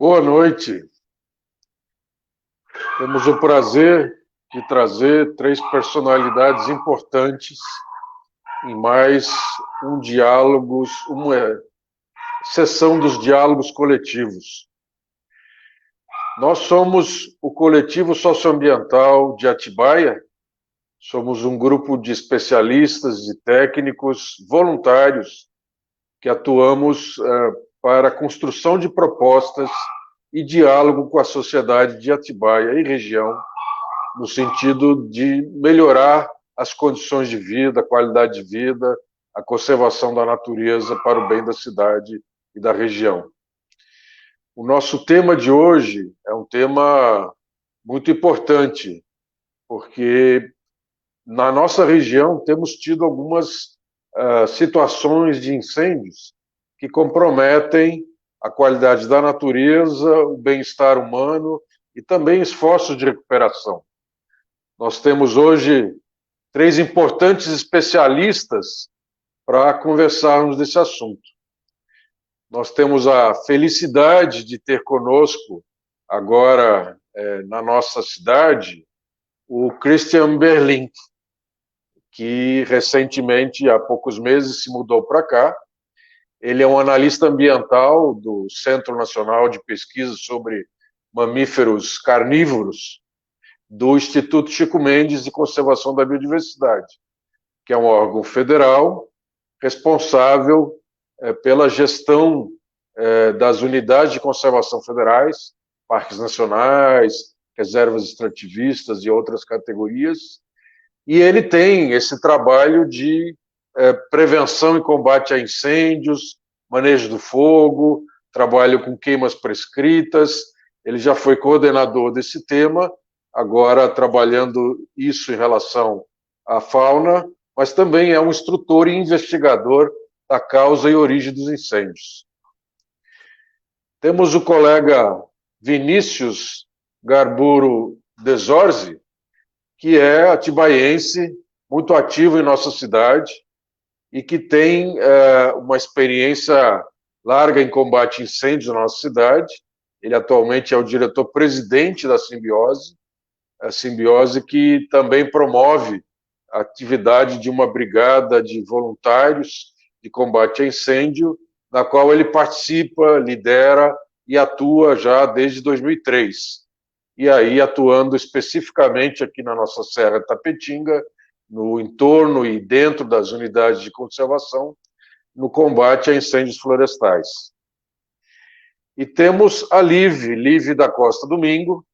Boa noite. Temos o prazer de trazer três personalidades importantes em mais um diálogos, uma sessão dos diálogos coletivos. Nós somos o Coletivo Socioambiental de Atibaia, somos um grupo de especialistas e técnicos voluntários que atuamos para a construção de propostas e diálogo com a sociedade de Atibaia e região, no sentido de melhorar as condições de vida, a qualidade de vida, a conservação da natureza para o bem da cidade e da região. O nosso tema de hoje é um tema muito importante, porque na nossa região temos tido algumas situações de incêndios que comprometem a qualidade da natureza, o bem-estar humano e também esforços de recuperação. Nós temos hoje três importantes especialistas para conversarmos desse assunto. Nós temos a felicidade de ter conosco agora na nossa cidade o Christian Berlin, que recentemente, há poucos meses, se mudou para cá. Ele é um analista ambiental do Centro Nacional de Pesquisa sobre Mamíferos Carnívoros, do Instituto Chico Mendes de Conservação da Biodiversidade, que é um órgão federal responsável pela gestão das unidades de conservação federais, parques nacionais, reservas extrativistas e outras categorias, e ele tem esse trabalho de prevenção e combate a incêndios, manejo do fogo, trabalho com queimas prescritas. Ele já foi coordenador desse tema, agora trabalhando isso em relação à fauna, mas também é um instrutor e investigador da causa e origem dos incêndios. Temos o colega Vinícius Garburo Desorzi, que é atibaiense, muito ativo em nossa cidade e que tem uma experiência larga em combate a incêndios na nossa cidade. Ele atualmente é o diretor-presidente da Simbiose, a Simbiose que também promove a atividade de uma brigada de voluntários de combate a incêndio, na qual ele participa, lidera e atua já desde 2003. E aí atuando especificamente aqui na nossa Serra Tapetinga, no entorno e dentro das unidades de conservação, no combate a incêndios florestais. E temos a Live da Costa Domingo,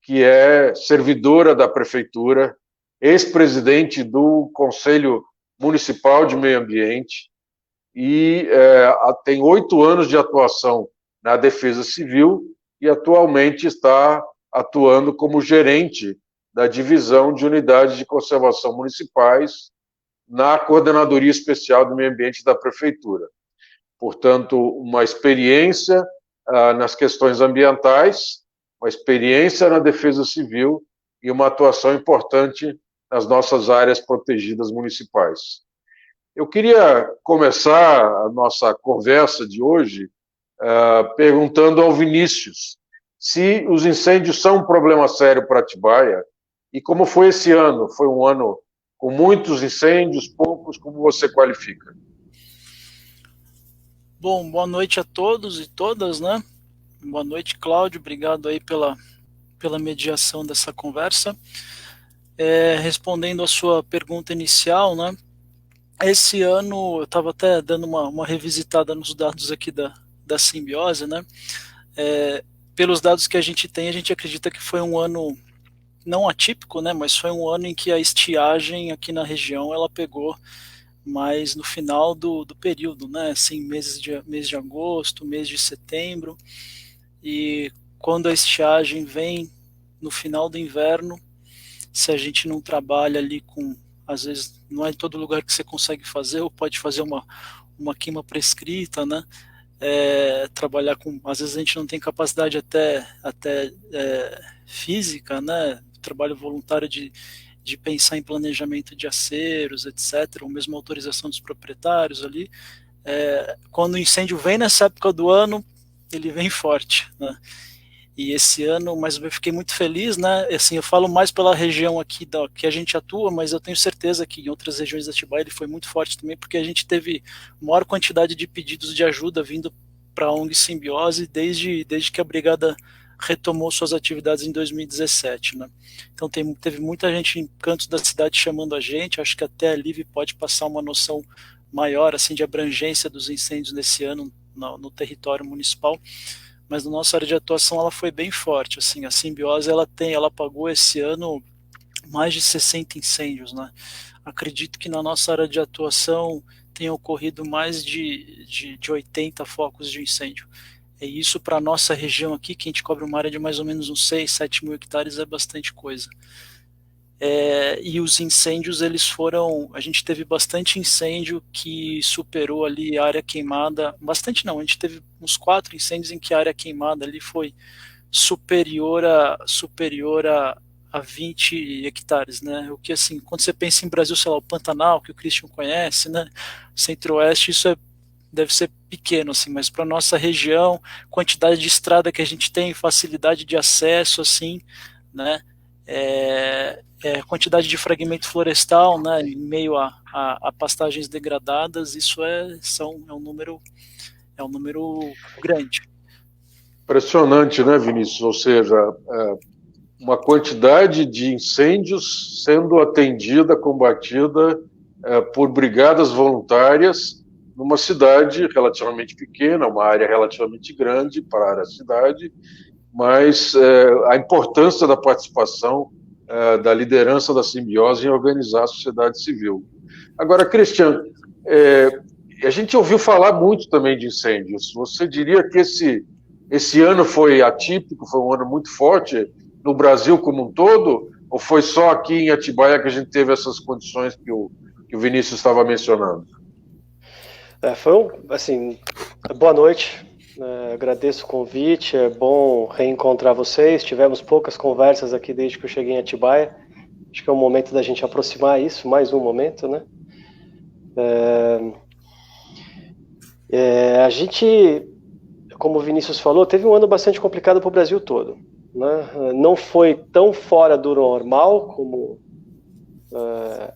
que é servidora da Prefeitura, ex-presidente do Conselho Municipal de Meio Ambiente, e tem 8 anos de atuação na Defesa Civil e atualmente está atuando como gerente da Divisão de Unidades de Conservação Municipais na Coordenadoria Especial do Meio Ambiente da Prefeitura. Portanto, uma experiência nas questões ambientais, uma experiência na defesa civil e uma atuação importante nas nossas áreas protegidas municipais. Eu queria começar a nossa conversa de hoje perguntando ao Vinícius se os incêndios são um problema sério para Atibaia e como foi esse ano. Foi um ano com muitos incêndios, poucos, como você qualifica? Bom, boa noite a todos e todas, né? Boa noite, Cláudio, obrigado aí pela mediação dessa conversa. Respondendo a sua pergunta inicial, né? Esse ano eu estava até dando uma revisitada nos dados aqui da Simbiose, né? Pelos dados que a gente tem, a gente acredita que foi um ano não atípico, né? Mas foi um ano em que a estiagem aqui na região ela pegou mais no final do período, né? Assim, mês de agosto, mês de setembro. E quando a estiagem vem no final do inverno, se a gente não trabalha ali com, às vezes não é em todo lugar que você consegue fazer, ou pode fazer uma queima prescrita, né? Trabalhar com, às vezes a gente não tem capacidade até física, né? Trabalho voluntário de pensar em planejamento de aceros, etc., ou mesmo autorização dos proprietários ali. Quando o incêndio vem nessa época do ano, ele vem forte, né? E esse ano, mas eu fiquei muito feliz, né? Assim, eu falo mais pela região aqui que a gente atua, mas eu tenho certeza que em outras regiões da Atibaia ele foi muito forte também, porque a gente teve maior quantidade de pedidos de ajuda vindo para a ONG Simbiose desde que a brigada retomou suas atividades em 2017, né? Então teve muita gente em cantos da cidade chamando a gente. Acho que até a Live pode passar uma noção maior assim de abrangência dos incêndios nesse ano no território municipal, mas na nossa área de atuação ela foi bem forte, assim, a Simbiose ela apagou esse ano mais de 60 incêndios, né? Acredito que na nossa área de atuação tenha ocorrido mais de 80 focos de incêndio. E isso para a nossa região aqui, que a gente cobre uma área de mais ou menos uns 6, 7 mil hectares, é bastante coisa. E os incêndios, a gente teve bastante incêndio que superou ali a área queimada, bastante não, a gente teve uns 4 incêndios em que a área queimada ali foi superior a 20 hectares, né? O que assim, quando você pensa em Brasil, sei lá, o Pantanal, que o Christian conhece, né? Centro-Oeste, deve ser pequeno, assim, mas para nossa região, quantidade de estrada que a gente tem, facilidade de acesso, assim, né? Quantidade de fragmento florestal, né, em meio a pastagens degradadas, isso é um número grande. Impressionante, né, Vinícius? Ou seja, uma quantidade de incêndios sendo atendida, combatida por brigadas voluntárias numa cidade relativamente pequena, uma área relativamente grande para a cidade, mas a importância da participação da liderança da Simbiose em organizar a sociedade civil. Agora, Cristian, a gente ouviu falar muito também de incêndios. Você diria que esse ano foi atípico, foi um ano muito forte no Brasil como um todo, ou foi só aqui em Atibaia que a gente teve essas condições que o Vinícius estava mencionando? Boa noite. Agradeço o convite, é bom reencontrar vocês. Tivemos poucas conversas aqui desde que eu cheguei em Atibaia. Acho que é um momento da gente aproximar isso, mais um momento, né? A gente, como o Vinícius falou, teve um ano bastante complicado para o Brasil todo, né? Não foi tão fora do normal como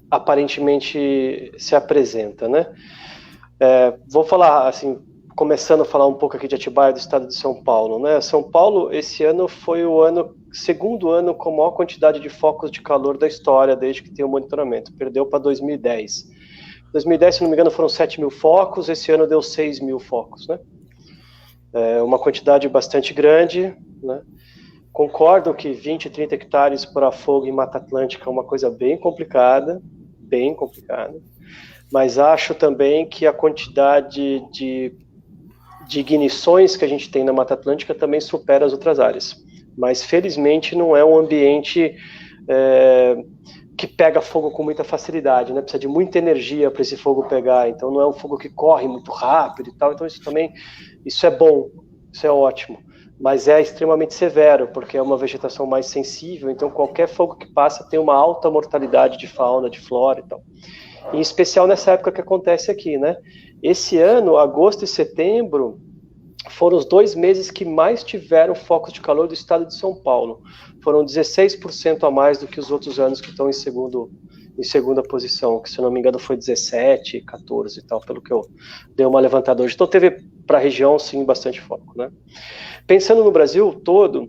aparentemente se apresenta, né? Vou falar assim, começando a falar um pouco aqui de Atibaia, do estado de São Paulo, né? São Paulo, esse ano foi o segundo ano com a maior quantidade de focos de calor da história, desde que tem o monitoramento. Perdeu para 2010. 2010, se não me engano, foram 7 mil focos, esse ano deu 6 mil focos, né? Uma quantidade bastante grande, né? Concordo que 20, 30 hectares para fogo em Mata Atlântica é uma coisa bem complicada, mas acho também que a quantidade de ignições que a gente tem na Mata Atlântica também supera as outras áreas. Mas, felizmente, não é um ambiente que pega fogo com muita facilidade, né? Precisa de muita energia para esse fogo pegar, então não é um fogo que corre muito rápido e tal, então isso é bom, isso é ótimo, mas é extremamente severo, porque é uma vegetação mais sensível, então qualquer fogo que passa tem uma alta mortalidade de fauna, de flora e tal. Em especial nessa época que acontece aqui, né? Esse ano, agosto e setembro, foram os 2 meses que mais tiveram focos de calor do estado de São Paulo. Foram 16% a mais do que os outros anos que estão em segunda posição, que se eu não me engano foi 17, 14 e tal, pelo que eu dei uma levantada hoje. Então teve para a região, sim, bastante foco, né? Pensando no Brasil todo,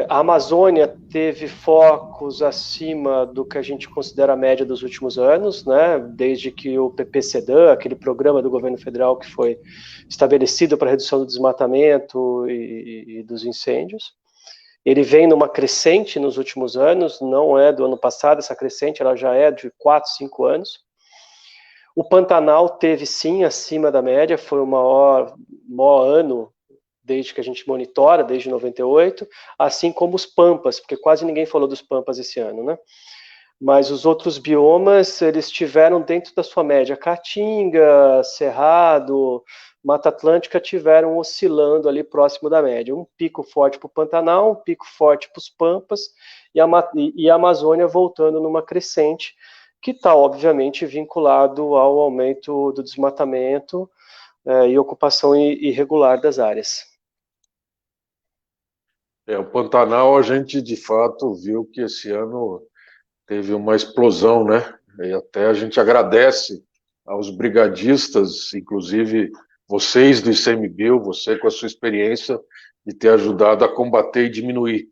a Amazônia teve focos acima do que a gente considera a média dos últimos anos, né? Desde que o PPCDAN, aquele programa do governo federal que foi estabelecido para redução do desmatamento e dos incêndios. Ele vem numa crescente nos últimos anos, não é do ano passado, essa crescente ela já é de 4, 5 anos. O Pantanal teve sim acima da média, foi o maior ano desde que a gente monitora, desde 98, assim como os Pampas, porque quase ninguém falou dos Pampas esse ano, né? Mas os outros biomas, eles estiveram dentro da sua média. Caatinga, Cerrado, Mata Atlântica tiveram oscilando ali próximo da média. Um pico forte para o Pantanal, um pico forte para os Pampas, e a Amazônia voltando numa crescente, que está, obviamente, vinculado ao aumento do desmatamento, e ocupação irregular das áreas. O Pantanal, a gente de fato viu que esse ano teve uma explosão, né? E até a gente agradece aos brigadistas, inclusive vocês do ICMBio, você com a sua experiência de ter ajudado a combater e diminuir.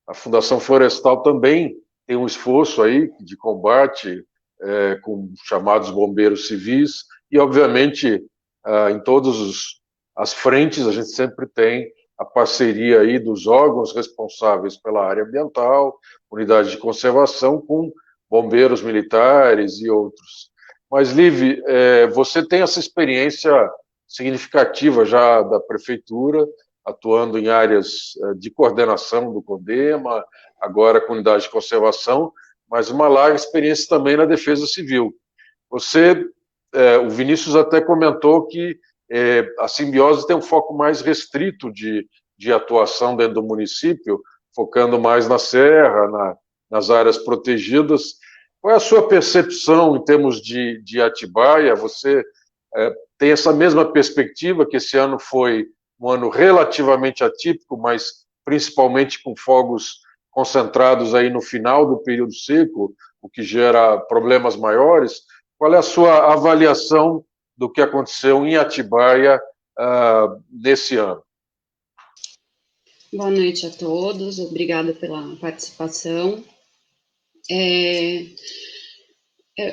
A Fundação Florestal também tem um esforço aí de combate com chamados bombeiros civis e, obviamente, em todas as frentes a gente sempre tem a parceria aí dos órgãos responsáveis pela área ambiental, unidade de conservação, com bombeiros militares e outros. Mas, Liv, você tem essa experiência significativa já da prefeitura, atuando em áreas de coordenação do CONDEMA, agora com unidade de conservação, mas uma larga experiência também na defesa civil. O Vinícius até comentou que a simbiose tem um foco mais restrito de atuação dentro do município, focando mais na serra, nas áreas protegidas. Qual é a sua percepção em termos de Atibaia? Você tem essa mesma perspectiva, que esse ano foi um ano relativamente atípico, mas principalmente com fogos concentrados aí no final do período seco, o que gera problemas maiores? Qual é a sua avaliação do que aconteceu em Atibaia nesse ano? Boa noite a todos, obrigada pela participação.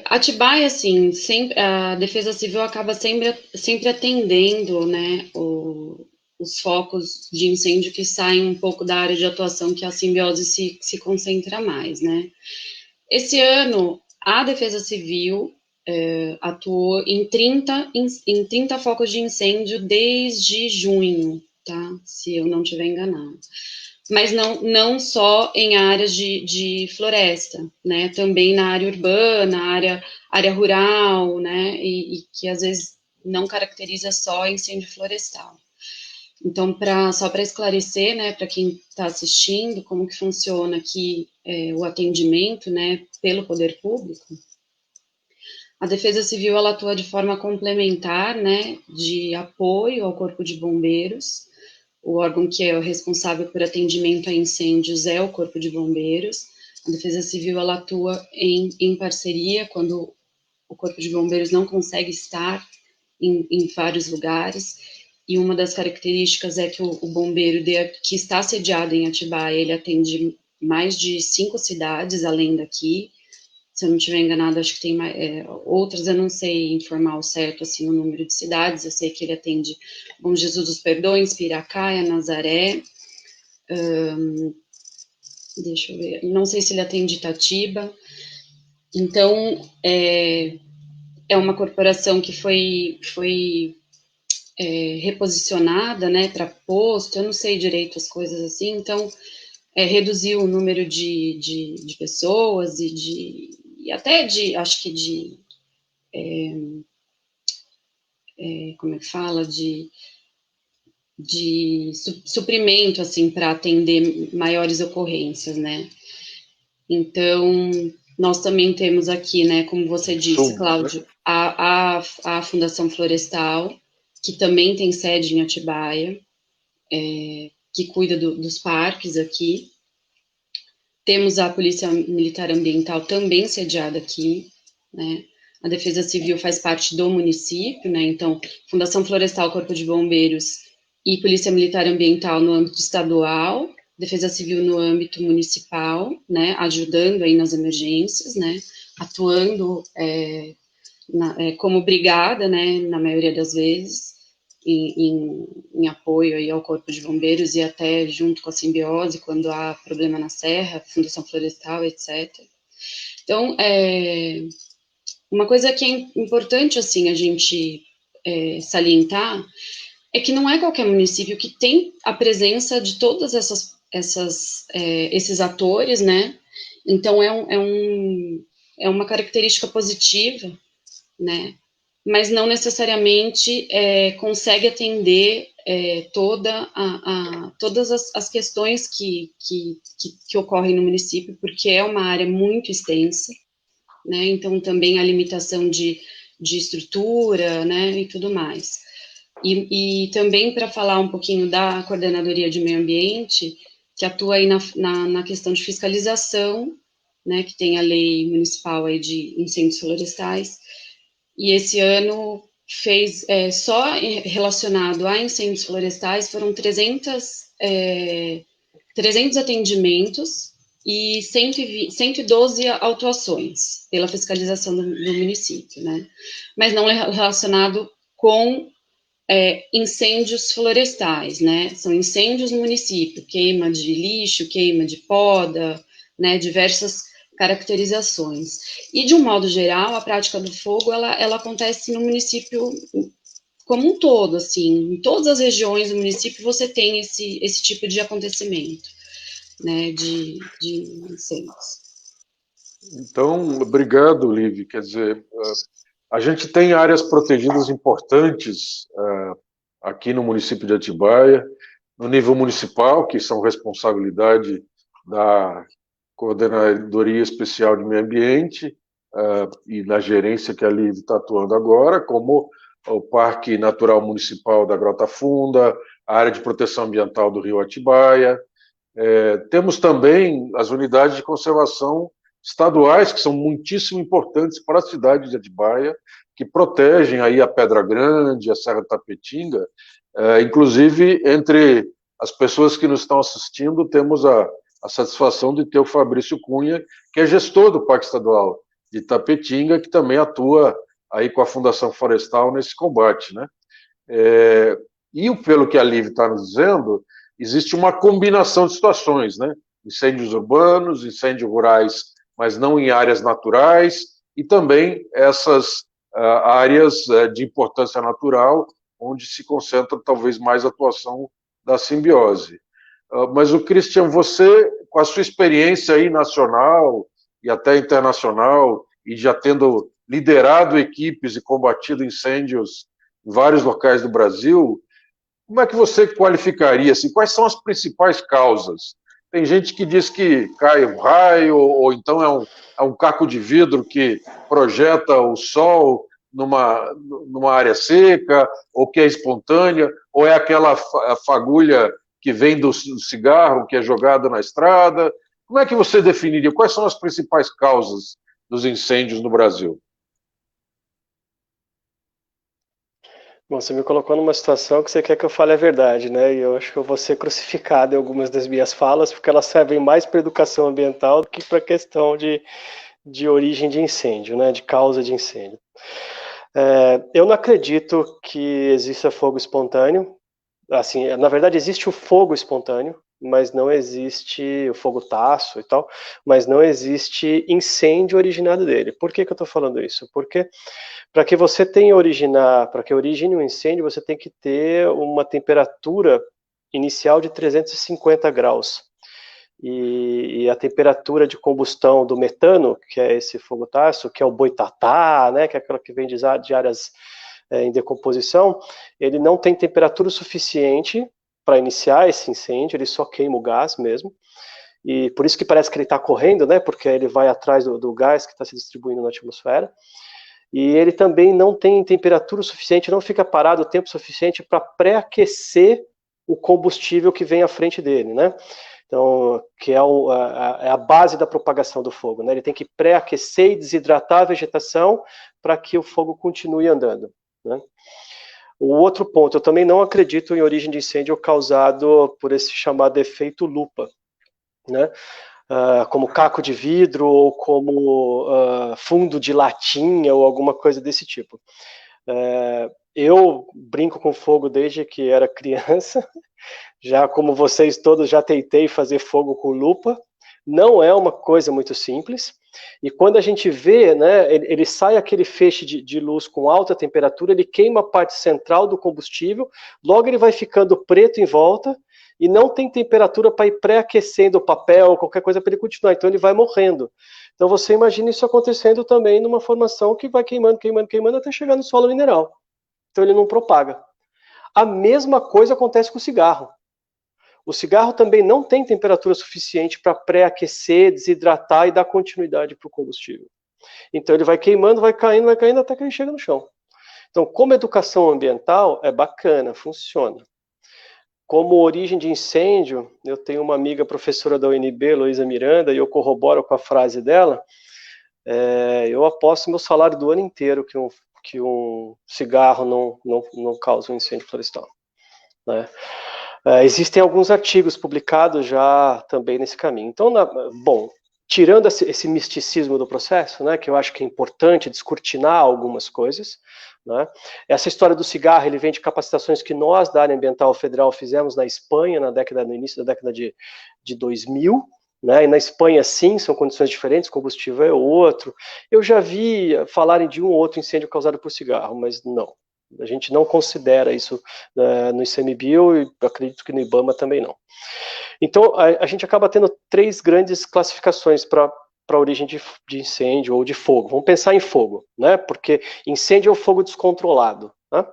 Atibaia, assim, a Defesa Civil acaba sempre atendendo, né, os focos de incêndio que saem um pouco da área de atuação que a simbiose se concentra mais, né. Esse ano, a Defesa Civil atuou em 30 focos de incêndio desde junho, tá? Se eu não estiver enganado. Mas não só em áreas de floresta, né? Também na área urbana, área rural, né? E que às vezes não caracteriza só incêndio florestal. Então, só para esclarecer, né, para quem está assistindo, como que funciona aqui o atendimento, né, pelo poder público. A Defesa Civil, ela atua de forma complementar, né, de apoio ao Corpo de Bombeiros. O órgão que é o responsável por atendimento a incêndios é o Corpo de Bombeiros. A Defesa Civil, ela atua em parceria quando o Corpo de Bombeiros não consegue estar em vários lugares. E uma das características é que o bombeiro que está sediado em Atibaia, ele atende mais de 5 cidades além daqui. Se eu não estiver enganado, acho que tem outras, eu não sei informar ao certo assim, o número de cidades. Eu sei que ele atende Bom Jesus dos Perdões, Piracaia, Nazaré, deixa eu ver, não sei se ele atende Itatiba. Então, é uma corporação que foi reposicionada, né, para posto, eu não sei direito as coisas assim, então reduziu o número de pessoas e até acho que como é que fala, de suprimento, assim, para atender maiores ocorrências, né. Então, nós também temos aqui, né, como você disse, Cláudio, né? a Fundação Florestal, que também tem sede em Atibaia, que cuida dos parques aqui. Temos a Polícia Militar Ambiental também sediada aqui, né? A Defesa Civil faz parte do município, né? Então, Fundação Florestal, Corpo de Bombeiros e Polícia Militar Ambiental no âmbito estadual, Defesa Civil no âmbito municipal, né? Ajudando aí nas emergências, né? Atuando como brigada, né? Na maioria das vezes, em apoio aí ao Corpo de Bombeiros e até junto com a simbiose, quando há problema na serra, Fundação Florestal, etc. Então, uma coisa que é importante, assim, a gente salientar é que não é qualquer município que tem a presença de todas esses atores, né? Então, é uma característica positiva, né? Mas não necessariamente consegue atender todas as questões que ocorrem no município, porque é uma área muito extensa, né? Então, também a limitação de estrutura, né, e tudo mais. E também para falar um pouquinho da Coordenadoria de Meio Ambiente, que atua aí na questão de fiscalização, né, que tem a lei municipal aí de incêndios florestais, e esse ano fez, só relacionado a incêndios florestais, foram 300 atendimentos e 112 autuações pela fiscalização do município, né? Mas não relacionado com incêndios florestais, né? São incêndios no município, queima de lixo, queima de poda, né? Diversas caracterizações. E, de um modo geral, a prática do fogo, ela acontece no município como um todo, assim, em todas as regiões do município você tem esse tipo de acontecimento, né, de incêndios. Então, obrigado, Liv. Quer dizer, a gente tem áreas protegidas importantes aqui no município de Atibaia, no nível municipal, que são responsabilidade da Coordenadoria Especial de Meio Ambiente e na gerência que a Liv está atuando agora, como o Parque Natural Municipal da Grota Funda, a área de proteção ambiental do Rio Atibaia. Temos também as unidades de conservação estaduais, que são muitíssimo importantes para a cidade de Atibaia, que protegem aí a Pedra Grande, a Serra Tapetinga. Inclusive, entre as pessoas que nos estão assistindo, temos a satisfação de ter o Fabrício Cunha, que é gestor do Parque Estadual de Tapetinga, que também atua aí com a Fundação Florestal nesse combate, né? E pelo que a Liv está nos dizendo, existe uma combinação de situações, né? Incêndios urbanos, incêndios rurais, mas não em áreas naturais, e também essas áreas de importância natural, onde se concentra talvez mais a atuação da simbiose. Mas o Christian, você, com a sua experiência aí nacional e até internacional, e já tendo liderado equipes e combatido incêndios em vários locais do Brasil, como é que você qualificaria, assim, quais são as principais causas? Tem gente que diz que cai um raio, ou então é um caco de vidro que projeta o sol numa área seca, ou que é espontânea, ou é aquela fagulha que vem do cigarro, que é jogada na estrada. Como é que você definiria? Quais são as principais causas dos incêndios no Brasil? Bom, você me colocou numa situação que você quer que eu fale a verdade, né? E eu acho que eu vou ser crucificado em algumas das minhas falas, porque elas servem mais para educação ambiental do que para questão de origem de incêndio, né? De causa de incêndio. Eu não acredito que exista fogo espontâneo. Assim, na verdade existe o fogo espontâneo, mas não existe o fogo taço e tal, mas não existe incêndio originado dele. Por que eu estou falando isso? Porque para que você para que origine um incêndio, você tem que ter uma temperatura inicial de 350 graus. E a temperatura de combustão do metano, que é esse fogo taço, que é o boitatá, né, que é aquela que vem de áreas em decomposição, ele não tem temperatura suficiente para iniciar esse incêndio, ele só queima o gás mesmo. E por isso que parece que ele está correndo, né, porque ele vai atrás do gás que está se distribuindo na atmosfera. E ele também não tem temperatura suficiente, não fica parado o tempo suficiente para pré-aquecer o combustível que vem à frente dele, né? Então, que é a base da propagação do fogo, né? Ele tem que pré-aquecer e desidratar a vegetação para que o fogo continue andando, né? O outro ponto, eu também não acredito em origem de incêndio causado por esse chamado efeito lupa, né? Como caco de vidro ou como fundo de latinha ou alguma coisa desse tipo. Eu brinco com fogo desde que era criança, já como vocês todos já tentei fazer fogo com lupa, não é uma coisa muito simples, e quando a gente vê, né, ele sai aquele feixe de luz com alta temperatura, ele queima a parte central do combustível, logo ele vai ficando preto em volta, e não tem temperatura para ir pré-aquecendo o papel ou qualquer coisa para ele continuar, então ele vai morrendo. Então você imagina isso acontecendo também numa formação que vai queimando, queimando, queimando até chegar no solo mineral. Então ele não propaga. A mesma coisa acontece com o cigarro. O cigarro também não tem temperatura suficiente para pré-aquecer, desidratar e dar continuidade para o combustível. Então ele vai queimando, vai caindo até que ele chega no chão. Então, como educação ambiental, é bacana, funciona. Como origem de incêndio, eu tenho uma amiga professora da UNB, Luísa Miranda, e eu corroboro com a frase dela, eu aposto meu salário do ano inteiro que um cigarro não causa um incêndio florestal, né? Existem alguns artigos publicados já também nesse caminho. Então, bom, tirando esse misticismo do processo, né, que eu acho que é importante descortinar algumas coisas, né, essa história do cigarro, ele vem de capacitações que nós, da área ambiental federal, fizemos na Espanha, no início da década de 2000, né, e na Espanha, sim, são condições diferentes, combustível é outro. Eu já vi falarem de um ou outro incêndio causado por cigarro, mas não. A gente não considera isso no ICMBio e acredito que no IBAMA também não. Então, a gente acaba tendo 3 grandes classificações para a origem de incêndio ou de fogo. Vamos pensar em fogo, né? Porque incêndio é o fogo descontrolado, né?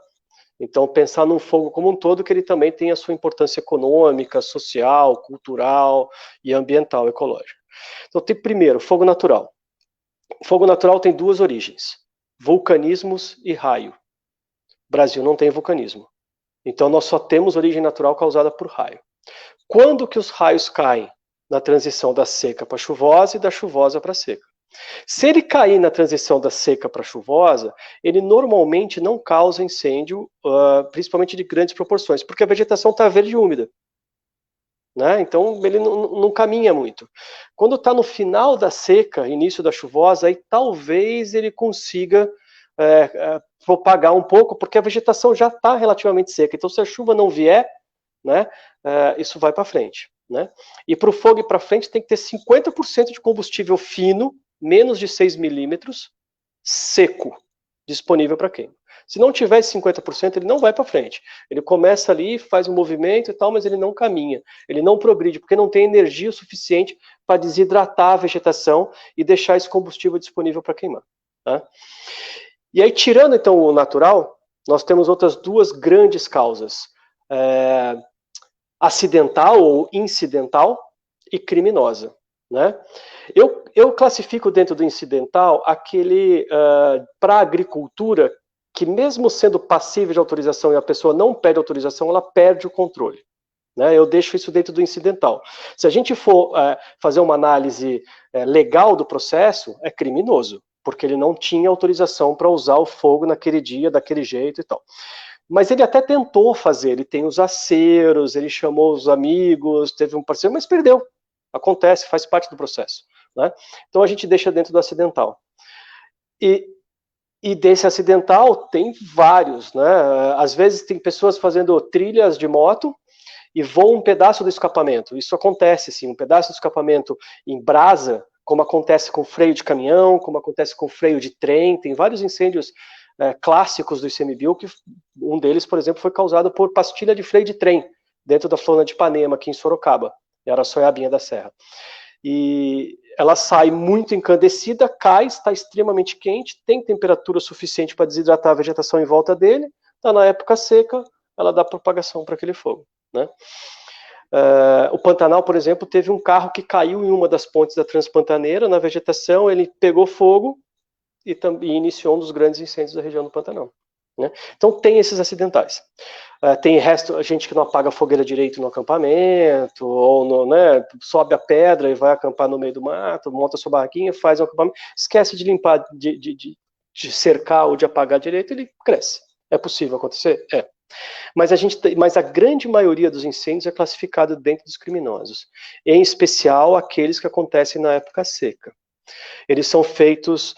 Então, pensar num fogo como um todo, que ele também tem a sua importância econômica, social, cultural e ambiental, ecológica. Então, tem primeiro, fogo natural. O fogo natural tem 2 origens, vulcanismos e raio. O Brasil não tem vulcanismo. Então, nós só temos origem natural causada por raio. Quando que os raios caem? Na transição da seca para a chuvosa e da chuvosa para a seca. Se ele cair na transição da seca para a chuvosa, ele normalmente não causa incêndio, principalmente de grandes proporções, porque a vegetação está verde e úmida, né? Então ele não caminha muito. Quando está no final da seca, início da chuvosa, aí talvez ele consiga propagar um pouco, porque a vegetação já está relativamente seca. Então, se a chuva não vier, né, isso vai para frente, né? E para o fogo ir para frente tem que ter 50% de combustível fino, menos de 6 milímetros, seco, disponível para queima. Se não tiver esse 50%, ele não vai para frente. Ele começa ali, faz um movimento e tal, mas ele não caminha, ele não progride, porque não tem energia o suficiente para desidratar a vegetação e deixar esse combustível disponível para queimar, tá? E aí, tirando então o natural, nós temos outras 2 grandes causas. Acidental ou incidental e criminosa, né? Eu classifico dentro do incidental aquele para a agricultura que, mesmo sendo passível de autorização e a pessoa não pede autorização, ela perde o controle, né? Eu deixo isso dentro do incidental. Se a gente for fazer uma análise legal do processo, é criminoso, porque ele não tinha autorização para usar o fogo naquele dia, daquele jeito e tal. Mas ele até tentou fazer, ele tem os aceros, ele chamou os amigos, teve um parceiro, mas perdeu. Acontece, faz parte do processo, né? Então a gente deixa dentro do acidental. E desse acidental tem vários, né? Às vezes tem pessoas fazendo trilhas de moto e voam um pedaço do escapamento. Isso acontece, sim, um pedaço do escapamento em brasa, como acontece com freio de caminhão, como acontece com freio de trem, tem vários incêndios clássicos do ICMBio, que um deles, por exemplo, foi causado por pastilha de freio de trem, dentro da Flona de Ipanema, aqui em Sorocaba, era a Soiabinha da Serra. E ela sai muito encandecida, cai, está extremamente quente, tem temperatura suficiente para desidratar a vegetação em volta dele, está na época seca, ela dá propagação para aquele fogo, né? O Pantanal, por exemplo, teve um carro que caiu em uma das pontes da Transpantaneira, na vegetação, ele pegou fogo e iniciou um dos grandes incêndios da região do Pantanal, né? Então tem esses acidentais. Tem gente que não apaga a fogueira direito no acampamento, ou né, sobe a pedra e vai acampar no meio do mato, monta sua barraquinha, faz um acampamento, esquece de limpar, de cercar ou de apagar direito, ele cresce. É possível acontecer? É. Mas a grande maioria dos incêndios é classificado dentro dos criminosos, em especial aqueles que acontecem na época seca. Eles são feitos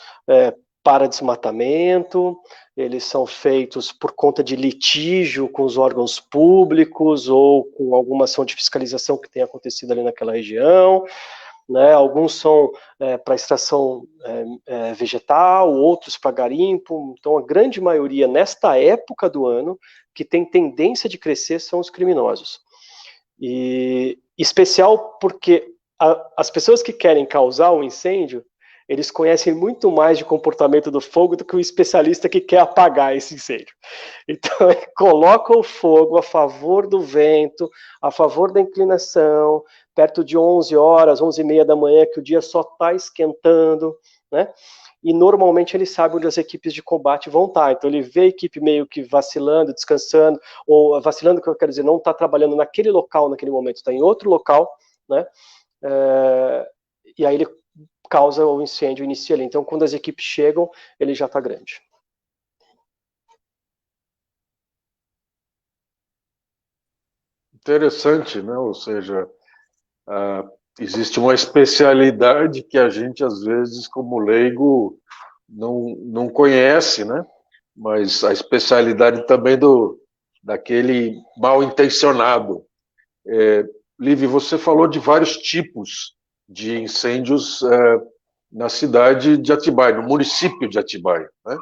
para desmatamento, eles são feitos por conta de litígio com os órgãos públicos ou com alguma ação de fiscalização que tenha acontecido ali naquela região, né? Alguns são para extração vegetal, outros para garimpo. Então, a grande maioria, nesta época do ano, que tem tendência de crescer, são os criminosos. E especial porque as pessoas que querem causar um incêndio, eles conhecem muito mais de comportamento do fogo do que o especialista que quer apagar esse incêndio. Então, ele coloca o fogo a favor do vento, a favor da inclinação, perto de 11 horas, 11h30 da manhã, que o dia só está esquentando, né? E normalmente ele sabe onde as equipes de combate vão estar. Então ele vê a equipe meio que vacilando, descansando, ou vacilando, que eu quero dizer, não está trabalhando naquele local, naquele momento, está em outro local, né? E aí ele causa o incêndio inicial. Então quando as equipes chegam, ele já está grande. Interessante, né? Ou seja, existe uma especialidade que a gente, às vezes, como leigo, não conhece, né? Mas a especialidade também daquele mal intencionado. Livi, você falou de vários tipos de incêndios na cidade de Atibaia, no município de Atibaia, né?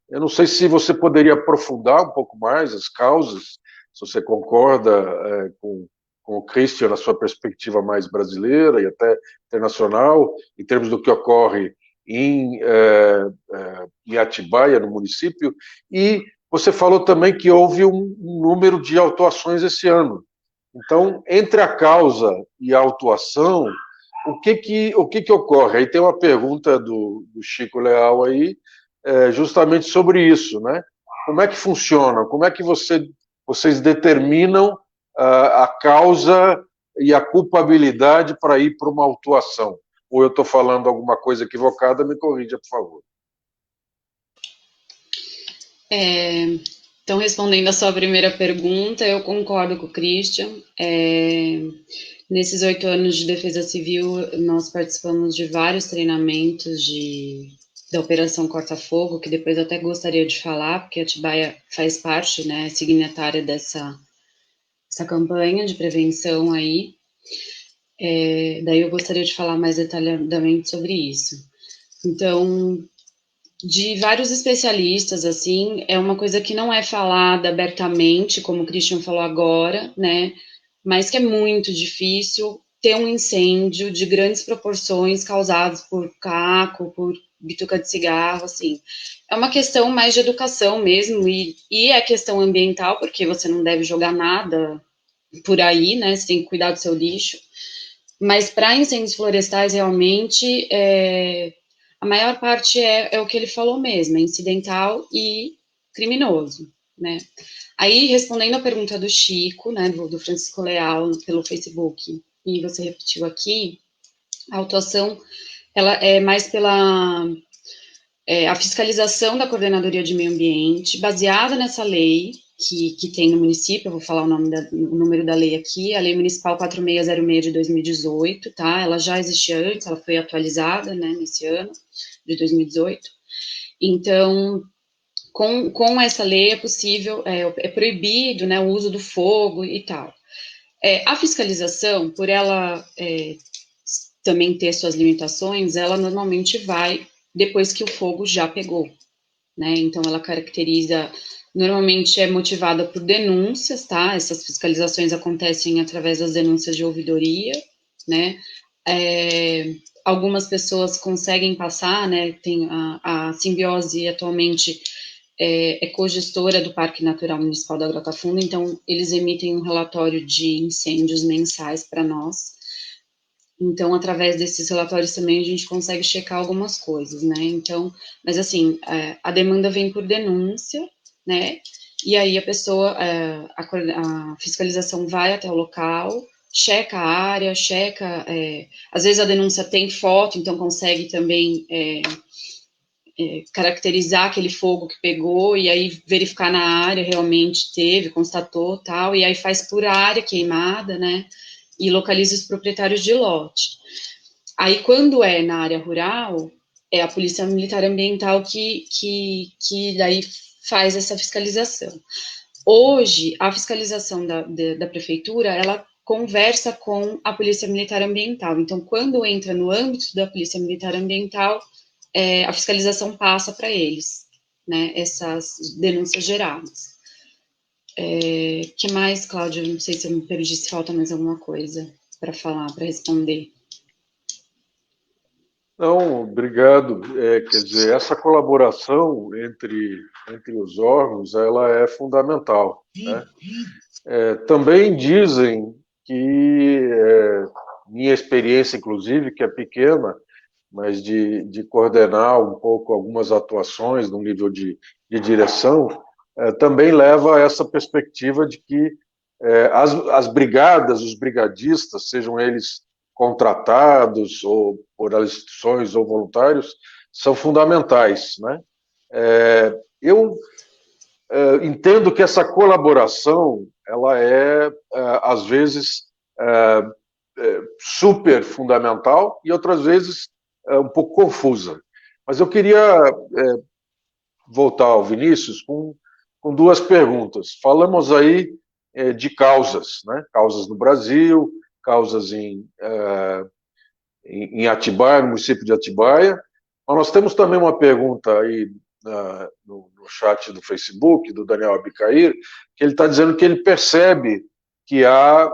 Eu não sei se você poderia aprofundar um pouco mais as causas, se você concorda com o Christian na sua perspectiva mais brasileira e até internacional, em termos do que ocorre em Atibaia, no município, e você falou também que houve um número de autuações esse ano. Então, entre a causa e a autuação, o que ocorre? Aí tem uma pergunta do Chico Leal aí, justamente sobre isso, né? Como é que funciona? Como é que vocês determinam a causa e a culpabilidade para ir para uma autuação? Ou eu estou falando alguma coisa equivocada, me corrija, por favor. Então, respondendo a sua primeira pergunta, eu concordo com o Christian. Nesses 8 anos de defesa civil, nós participamos de vários treinamentos da Operação Corta-Fogo, que depois eu até gostaria de falar, porque a Atibaia faz parte, né, signatária dessa campanha de prevenção aí. Daí eu gostaria de falar mais detalhadamente sobre isso. Então, de vários especialistas, assim, é uma coisa que não é falada abertamente, como o Christian falou agora, né, mas que é muito difícil ter um incêndio de grandes proporções causados por caco, por bituca de cigarro, assim. É uma questão mais de educação mesmo, e é questão ambiental, porque você não deve jogar nada por aí, né, você tem que cuidar do seu lixo. Mas para incêndios florestais, realmente, a maior parte é o que ele falou mesmo, é incidental e criminoso, né? Aí, respondendo a pergunta do Chico, né, do Francisco Leal, pelo Facebook, e você repetiu aqui, a autuação, ela é mais pela a fiscalização da Coordenadoria de Meio Ambiente, baseada nessa lei que tem no município, eu vou falar o número da lei aqui, a Lei Municipal 4606 de 2018, tá? Ela já existia antes, ela foi atualizada, né, nesse ano de 2018. Então, com essa lei é possível, é proibido, né, o uso do fogo e tal. A fiscalização, por ela também ter suas limitações, ela normalmente vai depois que o fogo já pegou, né? Então, ela caracteriza, normalmente é motivada por denúncias, tá? Essas fiscalizações acontecem através das denúncias de ouvidoria, né? Algumas pessoas conseguem passar, né? Tem a Simbiose atualmente é cogestora do Parque Natural Municipal da Grota Funda, então eles emitem um relatório de incêndios mensais para nós. Então, através desses relatórios também a gente consegue checar algumas coisas, né? Então, mas assim, a demanda vem por denúncia, né? E aí a pessoa, a fiscalização vai até o local, checa a área, checa, às vezes a denúncia tem foto, então consegue também caracterizar aquele fogo que pegou e aí verificar na área realmente teve, constatou, tal, e aí faz por área queimada, né? E localiza os proprietários de lote. Aí, quando é na área rural, é a Polícia Militar Ambiental que daí faz essa fiscalização. Hoje, a fiscalização da prefeitura, ela conversa com a Polícia Militar Ambiental. Então, quando entra no âmbito da Polícia Militar Ambiental, a fiscalização passa para eles, né, essas denúncias geradas. Que mais, Cláudia? Não sei se eu me perdi, se falta mais alguma coisa para falar, para responder. Não, obrigado. Quer dizer, essa colaboração entre os órgãos, ela é fundamental, né? Também dizem que, minha experiência, inclusive, que é pequena, mas de coordenar um pouco algumas atuações no nível de direção, também leva a essa perspectiva de que as brigadas, os brigadistas, sejam eles contratados ou por instituições ou voluntários, são fundamentais, né? Eu entendo que essa colaboração, ela às vezes, super fundamental e outras vezes um pouco confusa. Mas eu queria voltar ao Vinícius com duas perguntas. Falamos aí de causas, né? Causas no Brasil, causas em Atibaia, no município de Atibaia. Mas nós temos também uma pergunta aí no chat do Facebook, do Daniel Abicair, que ele está dizendo que ele percebe que há,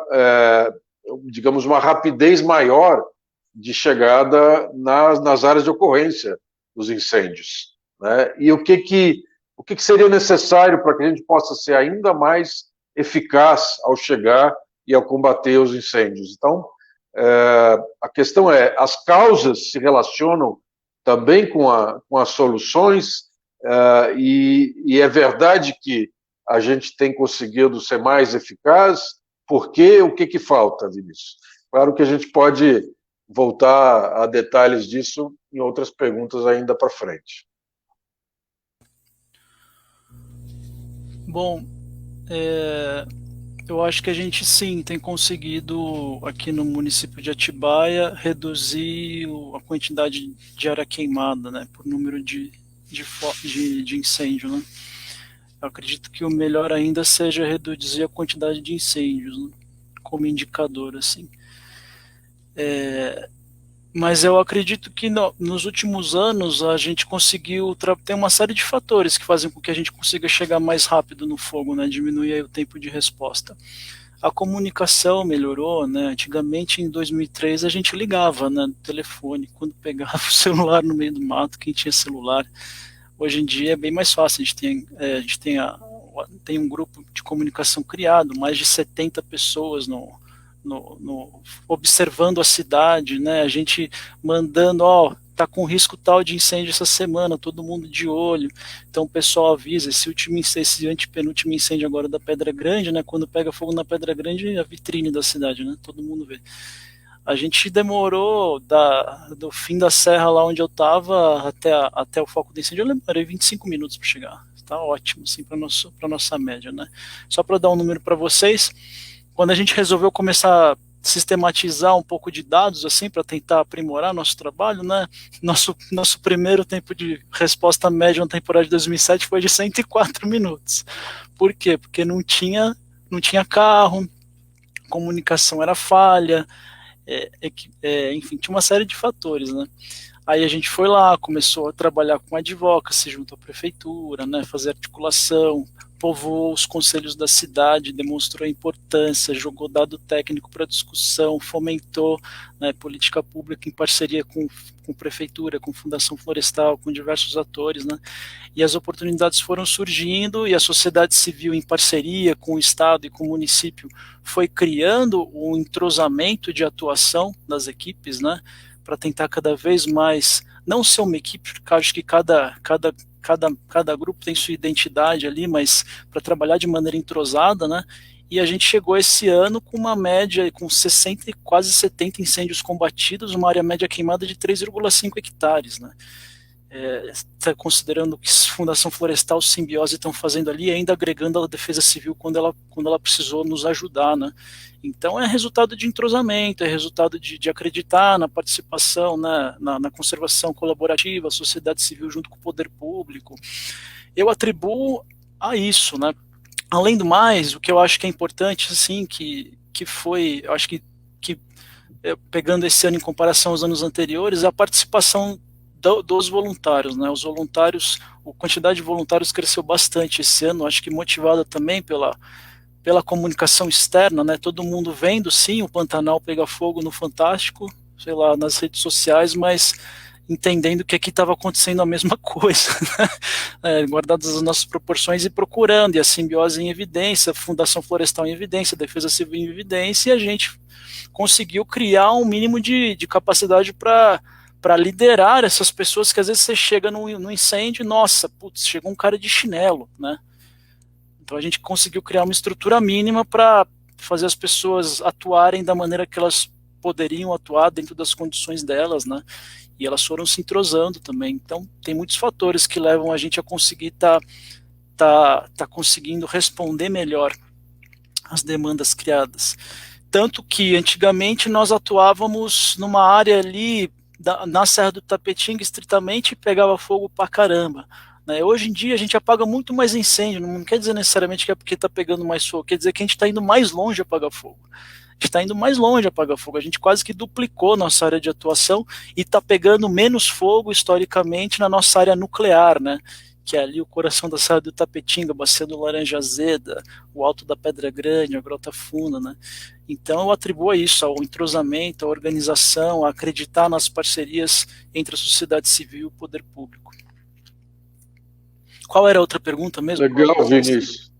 digamos, uma rapidez maior de chegada nas áreas de ocorrência dos incêndios, né? E o que seria necessário para que a gente possa ser ainda mais eficaz ao chegar e ao combater os incêndios? Então, a questão as causas se relacionam também com as soluções, e é verdade que a gente tem conseguido ser mais eficaz. Por quê? O que falta, Vinícius? Claro que a gente pode voltar a detalhes disso em outras perguntas ainda para frente. Bom, eu acho que a gente sim tem conseguido aqui no município de Atibaia reduzir a quantidade de área queimada, né, por número de incêndio, né? Eu acredito que o melhor ainda seja reduzir a quantidade de incêndios, né, como indicador, assim. Mas eu acredito que nos últimos anos a gente conseguiu ter uma série de fatores que fazem com que a gente consiga chegar mais rápido no fogo, né, diminuir aí o tempo de resposta. A comunicação melhorou, né? Antigamente, em 2003, a gente ligava, né, no telefone, quando pegava o celular no meio do mato, quem tinha celular. Hoje em dia é bem mais fácil, a gente tem um grupo de comunicação criado, mais de 70 pessoas observando a cidade, né? A gente mandando, tá com risco tal de incêndio essa semana, todo mundo de olho. Então o pessoal avisa, esse antepenúltimo incêndio agora da Pedra Grande, né? Quando pega fogo na Pedra Grande, é a vitrine da cidade, né? Todo mundo vê. A gente demorou do fim da serra lá onde eu estava até o foco do incêndio, eu demorei 25 minutos para chegar. Tá ótimo, assim, para nossa média, né? Só para dar um número para vocês, quando a gente resolveu começar a sistematizar um pouco de dados, assim, para tentar aprimorar nosso trabalho, né? Nosso primeiro tempo de resposta média na temporada de 2007 foi de 104 minutos. Por quê? Porque não tinha carro, comunicação era falha, enfim, tinha uma série de fatores, né? Aí a gente foi lá, começou a trabalhar com advocacy junto à prefeitura, né, fazer articulação, povoou os conselhos da cidade, demonstrou a importância, jogou dado técnico para discussão, fomentou, né, política pública em parceria com prefeitura, com Fundação Florestal, com diversos atores, né, e as oportunidades foram surgindo e a sociedade civil em parceria com o Estado e com o município foi criando um entrosamento de atuação das equipes, né, para tentar cada vez mais, não ser uma equipe, porque acho que cada grupo tem sua identidade ali, mas para trabalhar de maneira entrosada, né? E a gente chegou esse ano com uma média, com 60, quase 70 incêndios combatidos, uma área média queimada de 3,5 hectares, né? Considerando que Fundação Florestal, Simbiose estão fazendo ali, ainda agregando a Defesa Civil quando ela precisou nos ajudar, né? Então é resultado de entrosamento, é resultado de acreditar na participação, né, na conservação colaborativa, a sociedade civil junto com o poder público. Eu atribuo a isso, né? Além do mais, o que eu acho que é importante, assim, que foi, eu acho que pegando esse ano em comparação aos anos anteriores, a participação dos voluntários, né? Os voluntários, a quantidade de voluntários cresceu bastante esse ano, acho que motivada também pela comunicação externa, né? Todo mundo vendo, sim, o Pantanal pegar fogo no Fantástico, sei lá, nas redes sociais, mas entendendo que aqui estava acontecendo a mesma coisa, né? Guardadas as nossas proporções e procurando, e a Simbiose em evidência, a Fundação Florestal em evidência, a Defesa Civil em evidência, e a gente conseguiu criar um mínimo de capacidade para para liderar essas pessoas que às vezes você chega no incêndio e, nossa, putz, chegou um cara de chinelo, né? Então a gente conseguiu criar uma estrutura mínima para fazer as pessoas atuarem da maneira que elas poderiam atuar dentro das condições delas, né? E elas foram se entrosando também. Então tem muitos fatores que levam a gente a conseguir tá conseguindo responder melhor às demandas criadas. Tanto que antigamente nós atuávamos numa área ali na Serra do Tapetinga estritamente e pegava fogo pra caramba. Né? Hoje em dia a gente apaga muito mais incêndio, não quer dizer necessariamente que é porque está pegando mais fogo, quer dizer que a gente está indo mais longe a apagar fogo. A gente está indo mais longe a apagar fogo, a gente quase que duplicou nossa área de atuação e está pegando menos fogo historicamente na nossa área nuclear, né? Que é ali o coração da Serra do Tapetinga, a Bacia do Laranja Azeda, o Alto da Pedra Grande, a Grota Funda, né? Então eu atribuo isso ao entrosamento, à organização, a acreditar nas parcerias entre a sociedade civil e o poder público. Qual era a outra pergunta mesmo? Legal, Vinícius.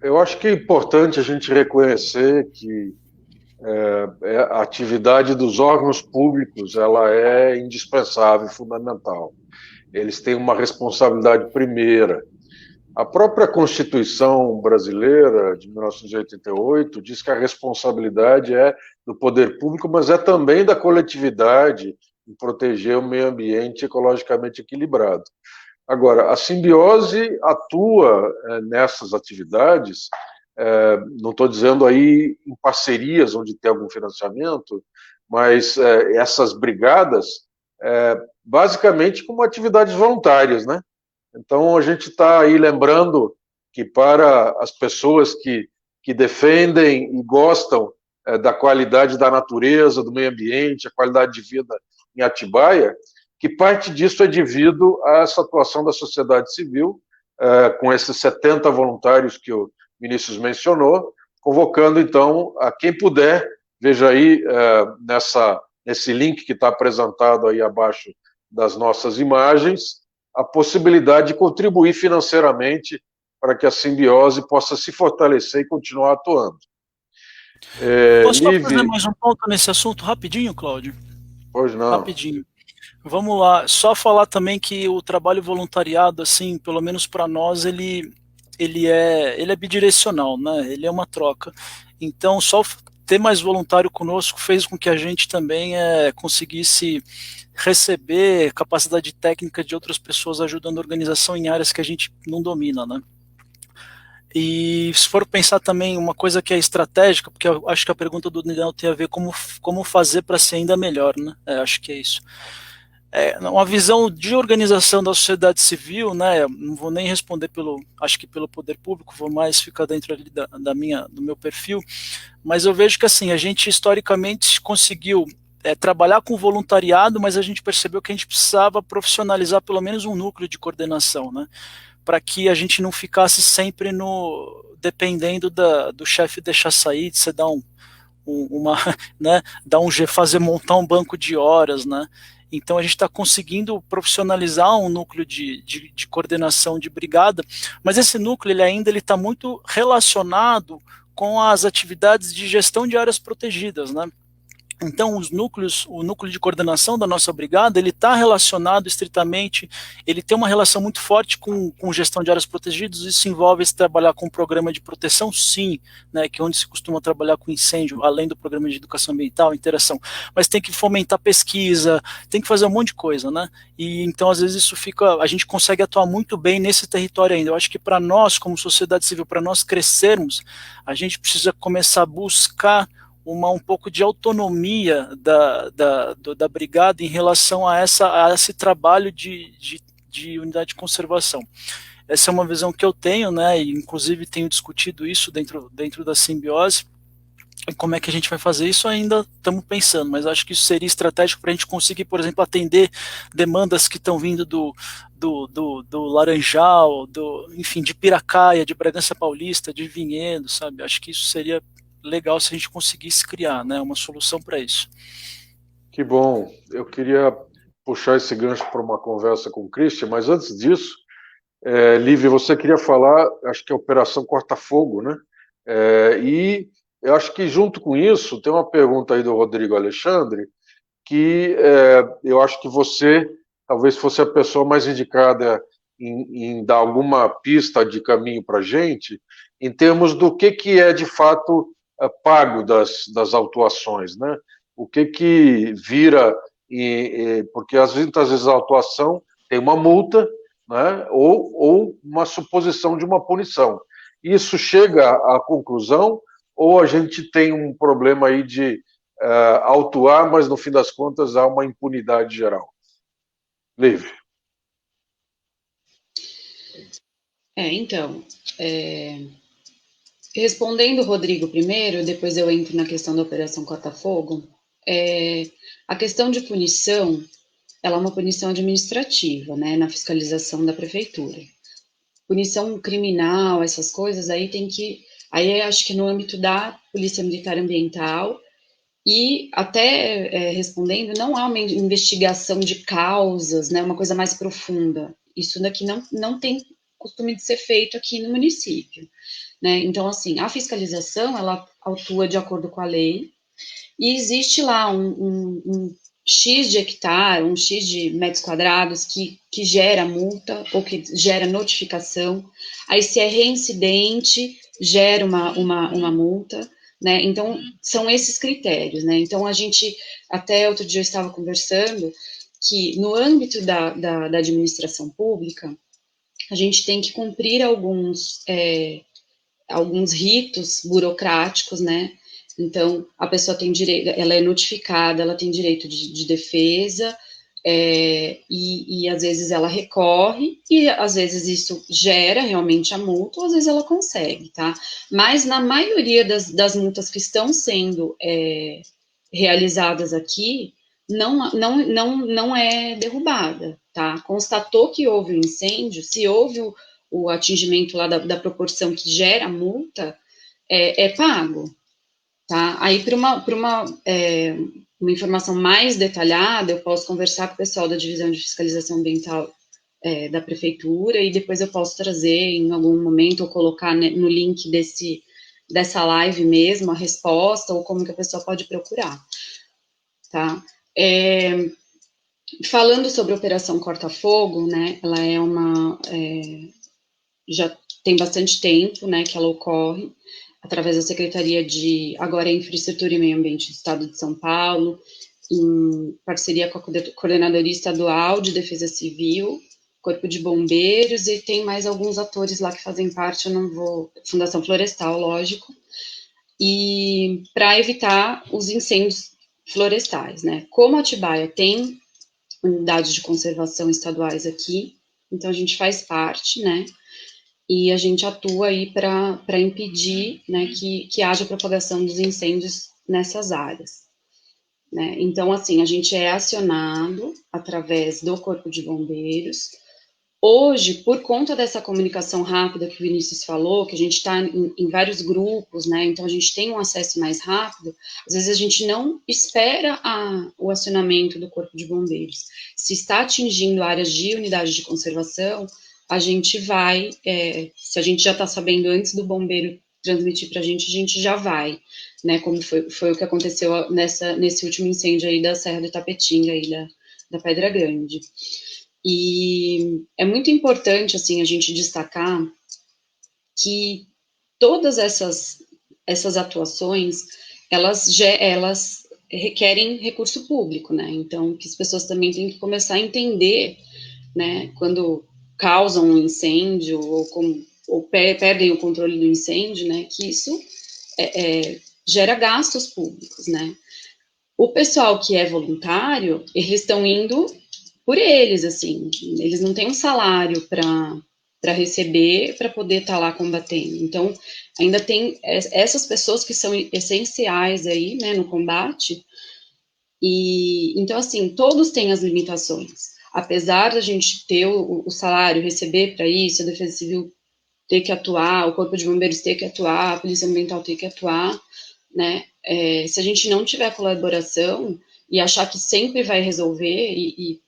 Eu acho que é importante a gente reconhecer que a atividade dos órgãos públicos ela é indispensável e fundamental. Eles têm uma responsabilidade primeira. A própria Constituição brasileira de 1988 diz que a responsabilidade é do poder público, mas é também da coletividade em proteger o meio ambiente ecologicamente equilibrado. Agora, a simbiose atua nessas atividades, não estou dizendo aí em parcerias onde tem algum financiamento, mas essas brigadas, basicamente como atividades voluntárias, né? Então, a gente está aí lembrando que para as pessoas que defendem e gostam da qualidade da natureza, do meio ambiente, a qualidade de vida em Atibaia, que parte disso é devido a essa atuação da sociedade civil, com esses 70 voluntários que o Vinícius mencionou, convocando, então, a quem puder, veja aí nesse link que está apresentado aí abaixo das nossas imagens, a possibilidade de contribuir financeiramente para que a simbiose possa se fortalecer e continuar atuando. Posso só fazer mais um ponto nesse assunto rapidinho, Cláudio? Pois não. Rapidinho. Vamos lá, só falar também que o trabalho voluntariado, assim, pelo menos para nós, ele é bidirecional, né? Ele é uma troca. Então, só ter mais voluntário conosco fez com que a gente também conseguisse receber capacidade técnica de outras pessoas ajudando a organização em áreas que a gente não domina, né? E se for pensar também uma coisa que é estratégica, porque eu acho que a pergunta do Daniel tem a ver como fazer para ser ainda melhor, né? Acho que é isso. Uma visão de organização da sociedade civil, né? Não vou nem responder acho que pelo poder público, vou mais ficar dentro ali do meu perfil, mas eu vejo que assim, a gente historicamente conseguiu trabalhar com voluntariado, mas a gente percebeu que a gente precisava profissionalizar pelo menos um núcleo de coordenação, né? Para que a gente não ficasse sempre dependendo do chefe deixar sair, de você dar né, montar um banco de horas, né? Então a gente está conseguindo profissionalizar um núcleo de coordenação de brigada, mas esse núcleo ele ainda está muito relacionado com as atividades de gestão de áreas protegidas, né? Então o núcleo de coordenação da nossa brigada, ele está relacionado estritamente, ele tem uma relação muito forte com gestão de áreas protegidas. Isso envolve trabalhar com um programa de proteção, sim, né, que é onde se costuma trabalhar com incêndio, além do programa de educação ambiental, interação, mas tem que fomentar pesquisa, tem que fazer um monte de coisa, né, e então às vezes a gente consegue atuar muito bem nesse território ainda. Eu acho que para nós, como sociedade civil, para nós crescermos, a gente precisa começar a buscar um pouco de autonomia da brigada em relação a esse trabalho de unidade de conservação. Essa é uma visão que eu tenho, né, e inclusive tenho discutido isso dentro da simbiose. E como é que a gente vai fazer isso ainda estamos pensando, mas acho que isso seria estratégico para a gente conseguir, por exemplo, atender demandas que estão vindo do Laranjal, enfim, de Piracaia, de Bragança Paulista, de Vinhedo, sabe? Acho que isso seria legal se a gente conseguisse criar, né, uma solução para isso. Que bom. Eu queria puxar esse gancho para uma conversa com o Christian, mas antes disso, Lívia, você queria falar, acho que é a Operação Corta-Fogo, né? E eu acho que junto com isso tem uma pergunta aí do Rodrigo Alexandre, que eu acho que você talvez fosse a pessoa mais indicada em dar alguma pista de caminho para a gente, em termos do que é de fato pago das autuações, né? O que vira, porque muitas vezes a autuação tem uma multa, né? Ou uma suposição de uma punição. Isso chega à conclusão, ou a gente tem um problema aí de autuar, mas no fim das contas há uma impunidade geral? Livre. Então, respondendo o Rodrigo primeiro, depois eu entro na questão da Operação Corta-Fogo, a questão de punição, ela é uma punição administrativa, né, na fiscalização da prefeitura. Punição criminal, essas coisas, aí acho que no âmbito da Polícia Militar Ambiental, e até respondendo, não há uma investigação de causas, né, uma coisa mais profunda. Isso daqui não tem costume de ser feito aqui no município, né? Então, assim, a fiscalização, ela atua de acordo com a lei, e existe lá um X de hectare, um X de metros quadrados que gera multa ou que gera notificação. Aí, se é reincidente, gera uma multa, né? Então, são esses critérios, né? Então, a gente, até outro dia eu estava conversando, que no âmbito da administração pública, a gente tem que cumprir alguns ritos burocráticos, né? Então, a pessoa tem direito, ela é notificada, ela tem direito de defesa, e às vezes ela recorre, e às vezes isso gera realmente a multa, ou às vezes ela consegue, tá? Mas na maioria das multas que estão sendo realizadas aqui, não é derrubada, tá? Constatou que houve um incêndio, se houve o atingimento lá da proporção que gera a multa, é pago, tá? Aí, para uma informação mais detalhada, eu posso conversar com o pessoal da Divisão de Fiscalização Ambiental da Prefeitura, e depois eu posso trazer em algum momento, ou colocar, né, no link dessa live mesmo, a resposta, ou como que a pessoa pode procurar, tá? Falando sobre a Operação Corta-Fogo, né, ela já tem bastante tempo, né, que ela ocorre, através da Secretaria de, agora, Infraestrutura e Meio Ambiente do Estado de São Paulo, em parceria com a Coordenadoria Estadual de Defesa Civil, Corpo de Bombeiros, e tem mais alguns atores lá que fazem parte, Fundação Florestal, lógico, e para evitar os incêndios florestais, né. Como Atibaia tem unidades de conservação estaduais aqui, então a gente faz parte, né, e a gente atua aí para impedir, né, que haja propagação dos incêndios nessas áreas, né. Então, assim, a gente é acionado através do Corpo de Bombeiros. Hoje, por conta dessa comunicação rápida que o Vinícius falou, que a gente está em vários grupos, né, então a gente tem um acesso mais rápido, às vezes a gente não espera o acionamento do Corpo de Bombeiros. Se está atingindo áreas de unidade de conservação, a gente vai, se a gente já está sabendo antes do bombeiro transmitir para a gente já vai, né, como foi o que aconteceu nesse último incêndio aí da Serra do Tapetinga, aí da Pedra Grande. E é muito importante, assim, a gente destacar que todas essas atuações, elas requerem recurso público, né? Então, que as pessoas também têm que começar a entender, né, quando causam um incêndio ou perdem o controle do incêndio, né, que isso gera gastos públicos, né? O pessoal que é voluntário, eles estão indo por eles, assim, eles não têm um salário para receber, para poder estar lá combatendo. Então, ainda tem essas pessoas que são essenciais aí, né, no combate. E então, assim, todos têm as limitações. Apesar da gente ter o salário, receber para isso, a Defesa Civil ter que atuar, o Corpo de Bombeiros ter que atuar, a Polícia Ambiental ter que atuar, né? Se a gente não tiver colaboração e achar que sempre vai resolver, e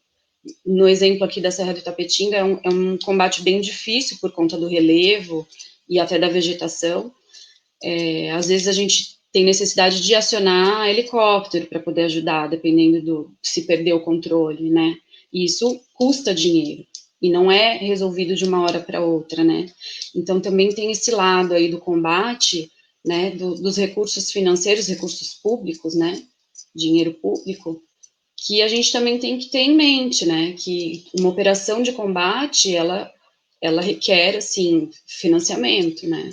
no exemplo aqui da Serra do Tapetinga, é um combate bem difícil por conta do relevo e até da vegetação. Às vezes a gente tem necessidade de acionar helicóptero para poder ajudar, dependendo do se perder o controle, né? E isso custa dinheiro e não é resolvido de uma hora para outra, né? Então também tem esse lado aí do combate, né? Dos recursos financeiros, recursos públicos, né? Dinheiro público, que a gente também tem que ter em mente, né? Que uma operação de combate, ela requer, assim, financiamento, né?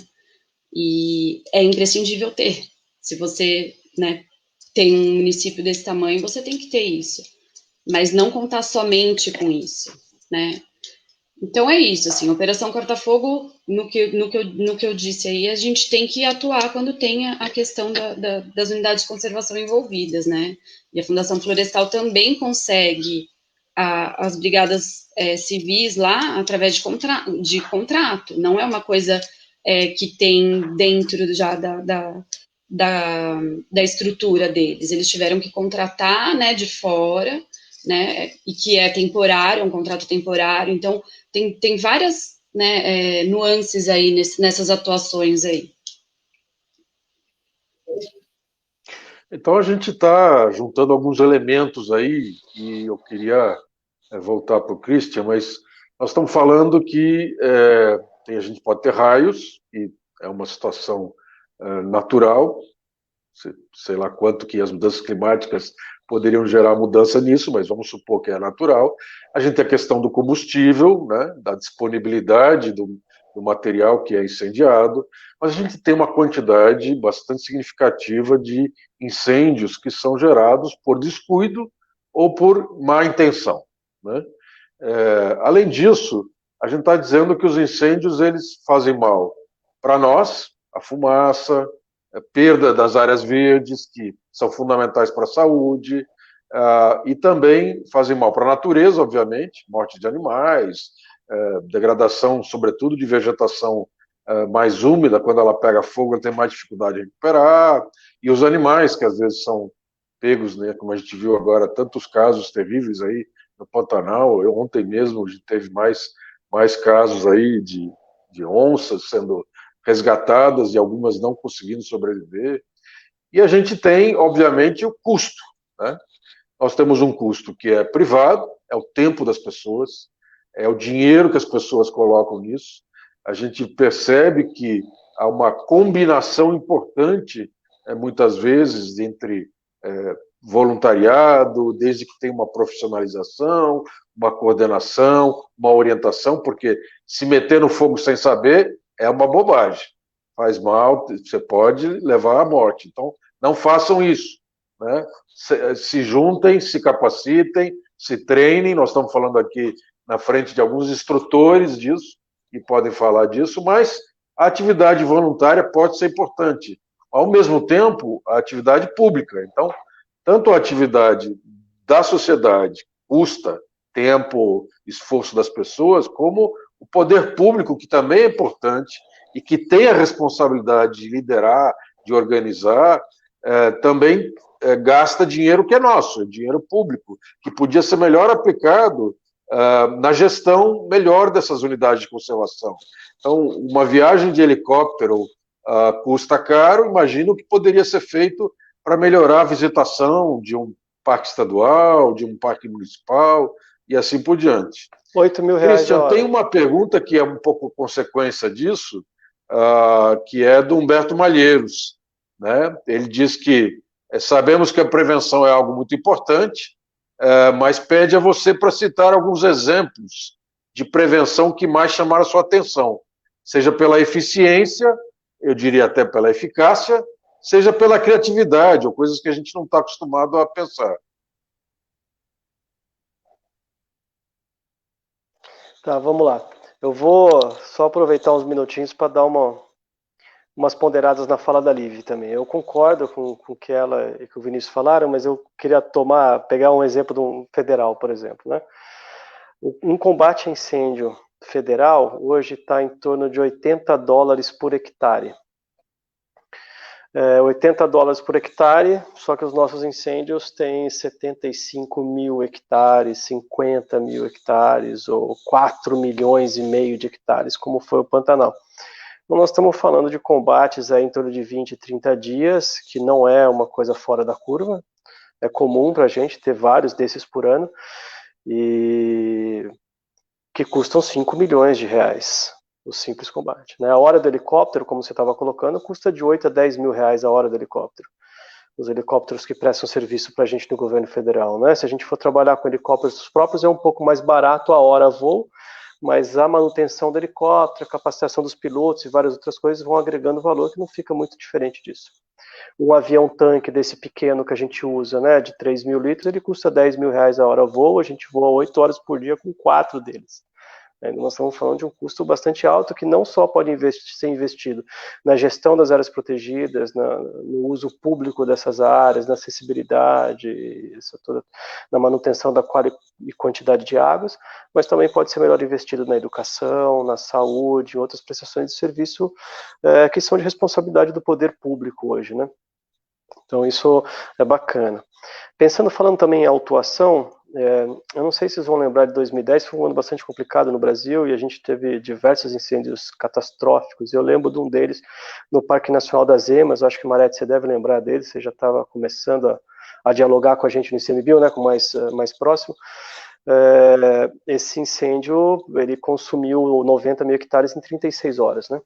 E é imprescindível ter. Se você, né, tem um município desse tamanho, você tem que ter isso. Mas não contar somente com isso, né? Então é isso, assim, Operação Corta-Fogo, no que eu disse aí, a gente tem que atuar quando tem a questão das unidades de conservação envolvidas, né? E a Fundação Florestal também consegue as brigadas civis lá através de contrato, não é uma coisa que tem dentro já da estrutura deles, eles tiveram que contratar, né, de fora, né, e que é temporário, é um contrato temporário, então tem várias, né, nuances aí nessas atuações aí. Então a gente está juntando alguns elementos aí e eu queria voltar para o Christian, mas nós estamos falando que a gente pode ter raios, e é uma situação natural, sei lá quanto que as mudanças climáticas poderiam gerar mudança nisso, mas vamos supor que é natural. A gente tem a questão do combustível, né, da disponibilidade do material que é incendiado, mas a gente tem uma quantidade bastante significativa de incêndios que são gerados por descuido ou por má intenção, né? Além disso, a gente está dizendo que os incêndios eles fazem mal para nós, a fumaça, a perda das áreas verdes, que são fundamentais para a saúde, e também fazem mal para a natureza, obviamente, morte de animais, degradação, sobretudo, de vegetação mais úmida, quando ela pega fogo, ela tem mais dificuldade de recuperar, e os animais, que às vezes são pegos, né, como a gente viu agora, tantos casos terríveis aí no Pantanal. Ontem mesmo a gente teve mais casos aí de onças sendo resgatadas e algumas não conseguindo sobreviver. E a gente tem, obviamente, o custo, né? Nós temos um custo que é privado, é o tempo das pessoas, é o dinheiro que as pessoas colocam nisso. A gente percebe que há uma combinação importante, muitas vezes, entre voluntariado, desde que tenha uma profissionalização, uma coordenação, uma orientação, porque se meter no fogo sem saber é uma bobagem. Faz mal, você pode levar à morte. Então, não façam isso, né? Se juntem, se capacitem, se treinem. Nós estamos falando aqui na frente de alguns instrutores disso, que podem falar disso, mas a atividade voluntária pode ser importante. Ao mesmo tempo, a atividade pública. Então, tanto a atividade da sociedade custa tempo, esforço das pessoas, como o poder público, que também é importante e que tem a responsabilidade de liderar, de organizar, também gasta dinheiro que é nosso, dinheiro público, que podia ser melhor aplicado na gestão melhor dessas unidades de conservação. Então, uma viagem de helicóptero custa caro, imagino que poderia ser feito para melhorar a visitação de um parque estadual, de um parque municipal e assim por diante. R$8.000. Christian, tem uma pergunta que é um pouco consequência disso, que é do Humberto Malheiros, né? Ele diz que sabemos que a prevenção é algo muito importante, mas pede a você para citar alguns exemplos de prevenção que mais chamaram a sua atenção, seja pela eficiência, eu diria até pela eficácia, seja pela criatividade, ou coisas que a gente não está acostumado a pensar. Tá, vamos lá. Eu vou só aproveitar uns minutinhos para dar umas ponderadas na fala da Liv também. Eu concordo com o que ela e que o Vinícius falaram, mas eu queria pegar um exemplo de um federal, por exemplo, né? Um combate a incêndio federal hoje está em torno de $80 por hectare. $80 por hectare, só que os nossos incêndios têm 75 mil hectares, 50 mil hectares, ou 4,5 milhões de hectares, como foi o Pantanal. Então, nós estamos falando de combates aí em torno de 20, 30 dias, que não é uma coisa fora da curva, é comum para a gente ter vários desses por ano, e que custam 5 milhões de reais, o simples combate. Né? A hora do helicóptero, como você estava colocando, custa de 8 a 10 mil reais a hora do helicóptero. Os helicópteros que prestam serviço para a gente no governo federal. Né? Se a gente for trabalhar com helicópteros próprios, é um pouco mais barato a hora voo, mas a manutenção do helicóptero, a capacitação dos pilotos e várias outras coisas vão agregando valor que não fica muito diferente disso. Um avião-tanque desse pequeno que a gente usa, né, de 3 mil litros, ele custa 10 mil reais a hora voo, a gente voa 8 horas por dia com 4 deles. Nós estamos falando de um custo bastante alto que não só pode ser investido na gestão das áreas protegidas, no uso público dessas áreas, na acessibilidade, na manutenção da qualidade e quantidade de águas, mas também pode ser melhor investido na educação, na saúde, em outras prestações de serviço que são de responsabilidade do poder público hoje, né? Então isso é bacana. Falando também em autuação, eu não sei se vocês vão lembrar de 2010, foi um ano bastante complicado no Brasil e a gente teve diversos incêndios catastróficos. Eu lembro de um deles no Parque Nacional das Emas, acho que Marete, você deve lembrar dele, você já estava começando a dialogar com a gente no ICMBio, né, com mais próximo. Esse incêndio, ele consumiu 90 mil hectares em 36 horas, né?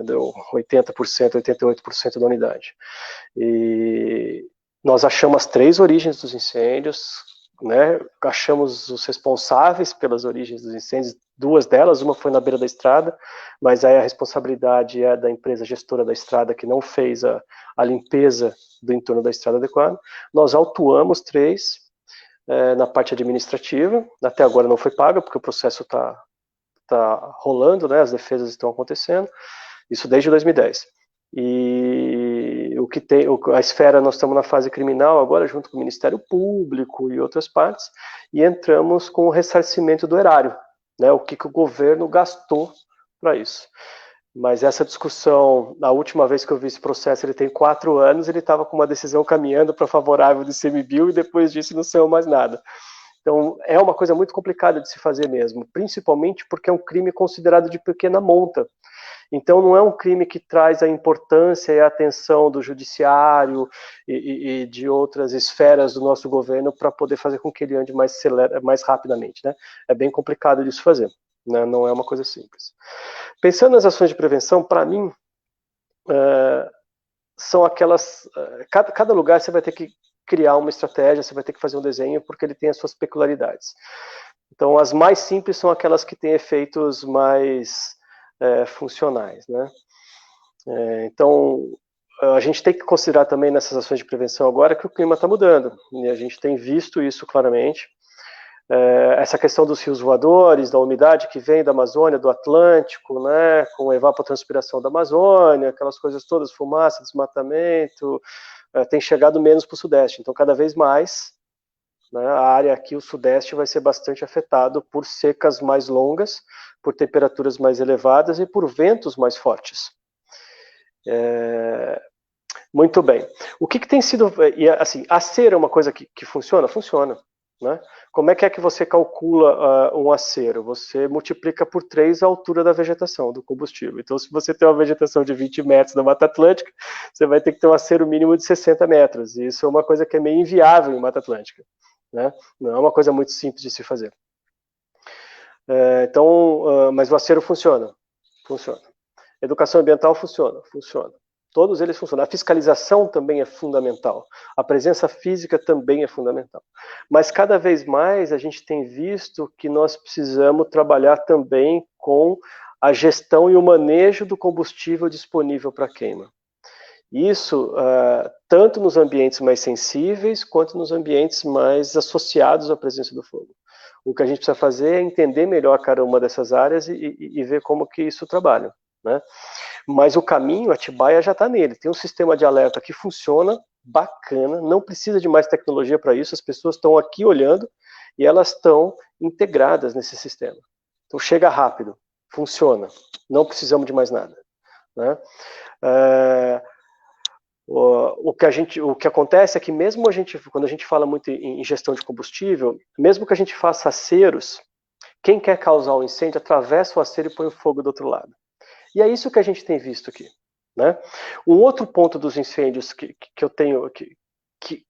Deu 80%, 88% da unidade. E nós achamos as 3 origens dos incêndios, né? Achamos os responsáveis pelas origens dos incêndios, 2 delas, uma foi na beira da estrada, mas aí a responsabilidade é da empresa gestora da estrada que não fez a limpeza do entorno da estrada adequada. Nós autuamos 3 na parte administrativa, até agora não foi paga, porque o processo está rolando, né? As defesas estão acontecendo, isso desde 2010. E a esfera, nós estamos na fase criminal agora, junto com o Ministério Público e outras partes, e entramos com o ressarcimento do erário, né, o que o governo gastou para isso. Mas essa discussão, a última vez que eu vi esse processo, ele tem 4 anos, ele estava com uma decisão caminhando para favorável do ICMBio e depois disso não saiu mais nada. Então, é uma coisa muito complicada de se fazer mesmo, principalmente porque é um crime considerado de pequena monta. Então, não é um crime que traz a importância e a atenção do judiciário e de outras esferas do nosso governo para poder fazer com que ele ande mais rapidamente, né? É bem complicado de se fazer, né? Não é uma coisa simples. Pensando nas ações de prevenção, para mim, são aquelas... Cada lugar você vai ter que criar uma estratégia, você vai ter que fazer um desenho, porque ele tem as suas peculiaridades. Então, as mais simples são aquelas que têm efeitos mais funcionais, né? Então, a gente tem que considerar também nessas ações de prevenção agora que o clima está mudando, e a gente tem visto isso claramente. Essa questão dos rios voadores, da umidade que vem da Amazônia, do Atlântico, né, com a evapotranspiração da Amazônia, aquelas coisas todas, fumaça, desmatamento, tem chegado menos para o Sudeste. Então, cada vez mais, né, a área aqui, o Sudeste, vai ser bastante afetado por secas mais longas, por temperaturas mais elevadas e por ventos mais fortes. Muito bem. O que tem sido... assim, a cera é uma coisa que funciona? Funciona. Né? Como é que você calcula um acero? Você multiplica por 3 a altura da vegetação, do combustível. Então, se você tem uma vegetação de 20 metros na Mata Atlântica, você vai ter que ter um acero mínimo de 60 metros. E isso é uma coisa que é meio inviável em Mata Atlântica. Né? Não é uma coisa muito simples de se fazer. Mas o acero funciona. Funciona. Educação ambiental funciona. Funciona. Todos eles funcionam. A fiscalização também é fundamental. A presença física também é fundamental. Mas cada vez mais a gente tem visto que nós precisamos trabalhar também com a gestão e o manejo do combustível disponível para queima. Isso tanto nos ambientes mais sensíveis quanto nos ambientes mais associados à presença do fogo. O que a gente precisa fazer é entender melhor cada uma dessas áreas e ver como que isso trabalha. Né? Mas o caminho, a Atibaia já está nele. Tem um sistema de alerta que funciona, bacana, não precisa de mais tecnologia para isso, as pessoas estão aqui olhando e elas estão integradas nesse sistema. Então chega rápido, funciona, não precisamos de mais nada. Né? O que acontece é que mesmo quando a gente fala muito em gestão de combustível, mesmo que a gente faça aceros, quem quer causar o incêndio atravessa o acero e põe o fogo do outro lado. E é isso que a gente tem visto aqui, né? Um outro ponto dos incêndios que eu tenho, que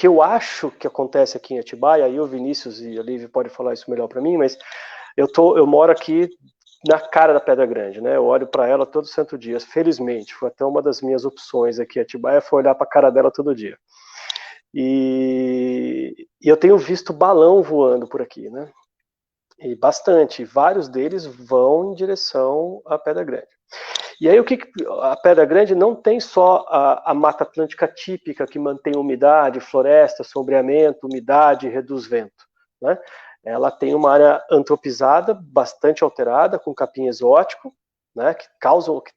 eu acho que acontece aqui em Atibaia, aí o Vinícius e a Lívia podem falar isso melhor para mim, mas eu moro aqui na cara da Pedra Grande, né? Eu olho para ela todo santo dia, felizmente, foi até uma das minhas opções aqui em Atibaia, foi olhar para a cara dela todo dia. E eu tenho visto balão voando por aqui, né? E bastante, vários deles vão em direção à Pedra Grande. E aí a Pedra Grande não tem só a Mata Atlântica típica que mantém umidade, floresta, sombreamento, umidade, reduz vento, né? Ela tem uma área antropizada, bastante alterada, com capim exótico, né, que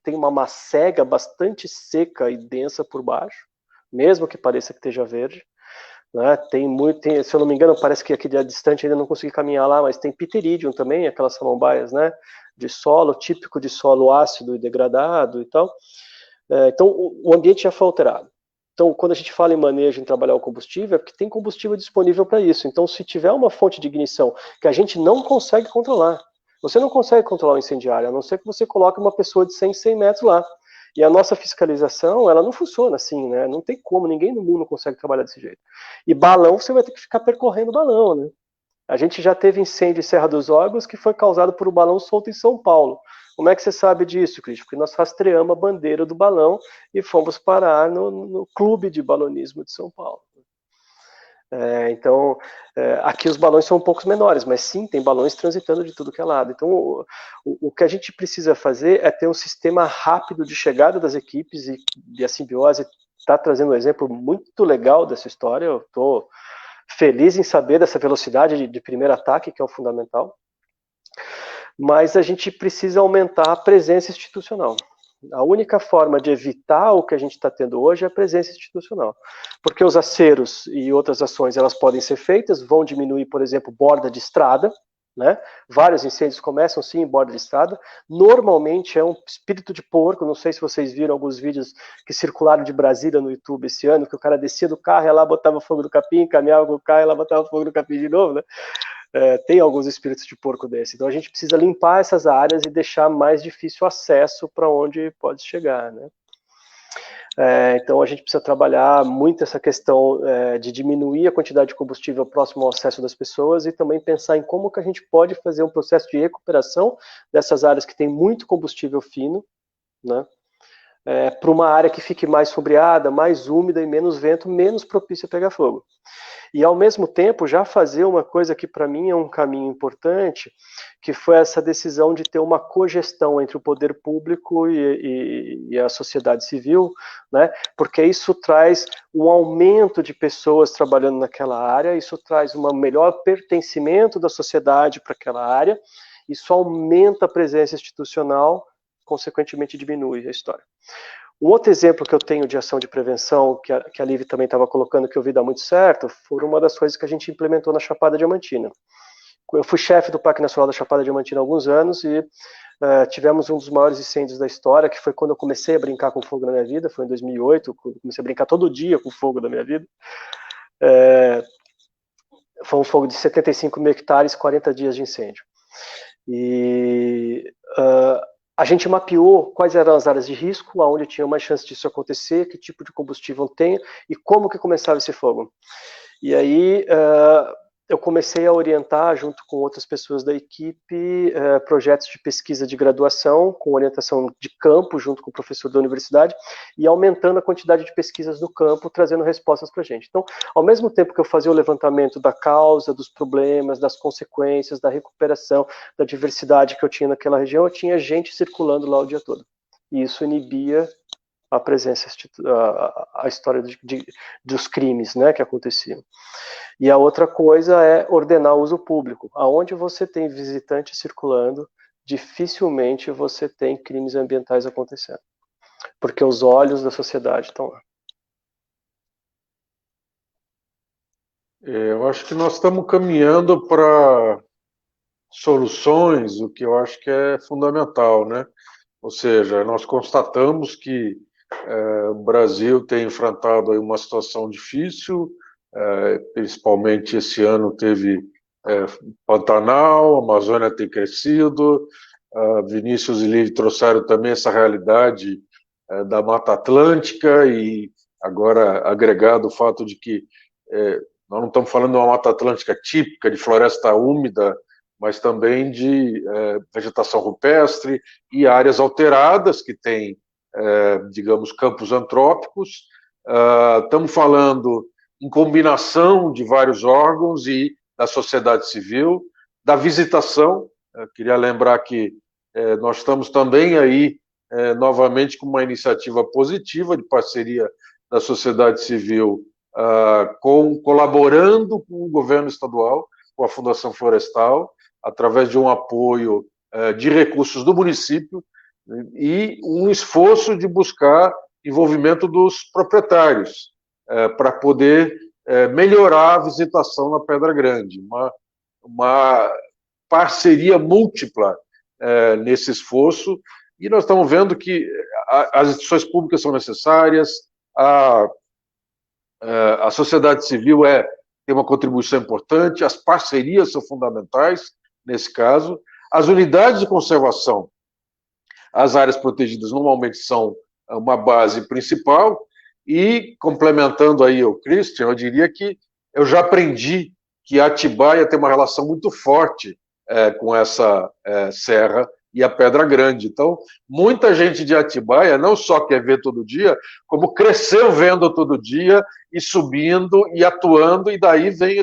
tem uma macega bastante seca e densa por baixo, mesmo que pareça que esteja verde. Né, se eu não me engano, parece que aqui distante ainda não consegui caminhar lá, mas tem pterídeo também, aquelas samambaias, né, de solo, típico de solo ácido e degradado e tal. Então, o ambiente já foi alterado. Então, quando a gente fala em manejo, em trabalhar o combustível, é porque tem combustível disponível para isso. Então, se tiver uma fonte de ignição que a gente não consegue controlar, você não consegue controlar o incendiário, a não ser que você coloque uma pessoa de 100 metros lá. E a nossa fiscalização, ela não funciona assim, né? Não tem como, ninguém no mundo consegue trabalhar desse jeito. E balão, você vai ter que ficar percorrendo balão, né? A gente já teve incêndio em Serra dos Órgãos que foi causado por um balão solto em São Paulo. Como é que você sabe disso, Cris? Porque nós rastreamos a bandeira do balão e fomos parar no Clube de Balonismo de São Paulo. Então, aqui os balões são um pouco menores, mas sim, tem balões transitando de tudo que é lado. Então, o que a gente precisa fazer é ter um sistema rápido de chegada das equipes, e a Simbiose está trazendo um exemplo muito legal dessa história. Eu estou feliz em saber dessa velocidade de primeiro ataque, que é o fundamental. Mas a gente precisa aumentar a presença institucional. A única forma de evitar o que a gente está tendo hoje é a presença institucional. Porque os aceros e outras ações, elas podem ser feitas, vão diminuir, por exemplo, borda de estrada, né? Vários incêndios começam sim em borda de estrada. Normalmente é um espírito de porco. Não sei se vocês viram alguns vídeos que circularam de Brasília no YouTube esse ano, que o cara descia do carro, ia lá, botava fogo no capim, caminhava com o carro, ia lá, botava fogo no capim de novo, né? Tem alguns espíritos de porco desse. Então a gente precisa limpar essas áreas e deixar mais difícil o acesso para onde pode chegar, né? Então a gente precisa trabalhar muito essa questão de diminuir a quantidade de combustível próximo ao acesso das pessoas e também pensar em como que a gente pode fazer um processo de recuperação dessas áreas que tem muito combustível fino, né? Para uma área que fique mais sombreada, mais úmida e menos vento, menos propícia a pegar fogo. E, ao mesmo tempo, já fazer uma coisa que, para mim, é um caminho importante, que foi essa decisão de ter uma cogestão entre o poder público e a sociedade civil, né? Porque isso traz um aumento de pessoas trabalhando naquela área, isso traz um melhor pertencimento da sociedade para aquela área, isso aumenta a presença institucional, consequentemente diminui a história. Um outro exemplo que eu tenho de ação de prevenção, que a Liv também estava colocando, que eu vi dar muito certo, foi uma das coisas que a gente implementou na Chapada Diamantina. Eu fui chefe do Parque Nacional da Chapada Diamantina há alguns anos e tivemos um dos maiores incêndios da história, que foi quando eu comecei a brincar com fogo na minha vida, foi em 2008, quando eu comecei a brincar todo dia com fogo na minha vida. Foi um fogo de 75 mil hectares, 40 dias de incêndio. E a gente mapeou quais eram as áreas de risco, aonde tinha mais chance disso acontecer, que tipo de combustível tem e como que começava esse fogo. E aí eu comecei a orientar, junto com outras pessoas da equipe, projetos de pesquisa de graduação, com orientação de campo, junto com o professor da universidade, e aumentando a quantidade de pesquisas no campo, trazendo respostas para a gente. Então, ao mesmo tempo que eu fazia o levantamento da causa, dos problemas, das consequências, da recuperação, da diversidade que eu tinha naquela região, eu tinha gente circulando lá o dia todo. E isso inibia a presença, a história dos crimes, né, que aconteciam. E a outra coisa é ordenar o uso público. Aonde você tem visitante circulando, dificilmente você tem crimes ambientais acontecendo, porque os olhos da sociedade estão lá. Eu acho que nós estamos caminhando para soluções, o que eu acho que é fundamental, né? Ou seja, nós constatamos que o Brasil tem enfrentado aí uma situação difícil, principalmente esse ano teve Pantanal, a Amazônia tem crescido, Vinícius e Liv trouxeram também essa realidade da Mata Atlântica e agora agregado o fato de que nós não estamos falando de uma Mata Atlântica típica, de floresta úmida, mas também de vegetação rupestre e áreas alteradas que têm, digamos, campos antrópicos. Estamos falando em combinação de vários órgãos e da sociedade civil, da visitação. Eu queria lembrar que nós estamos também aí, novamente, com uma iniciativa positiva de parceria da sociedade civil, colaborando com o governo estadual, com a Fundação Florestal, através de um apoio de recursos do município e um esforço de buscar envolvimento dos proprietários para poder melhorar a visitação na Pedra Grande. Uma parceria múltipla nesse esforço, e nós estamos vendo que as instituições públicas são necessárias, a sociedade civil tem uma contribuição importante, as parcerias são fundamentais nesse caso, as unidades de conservação, as áreas protegidas normalmente são uma base principal, e complementando aí o Christian, eu diria que eu já aprendi que Atibaia tem uma relação muito forte com essa serra e a Pedra Grande. Então, muita gente de Atibaia não só quer ver todo dia, como cresceu vendo todo dia e subindo e atuando, e daí vem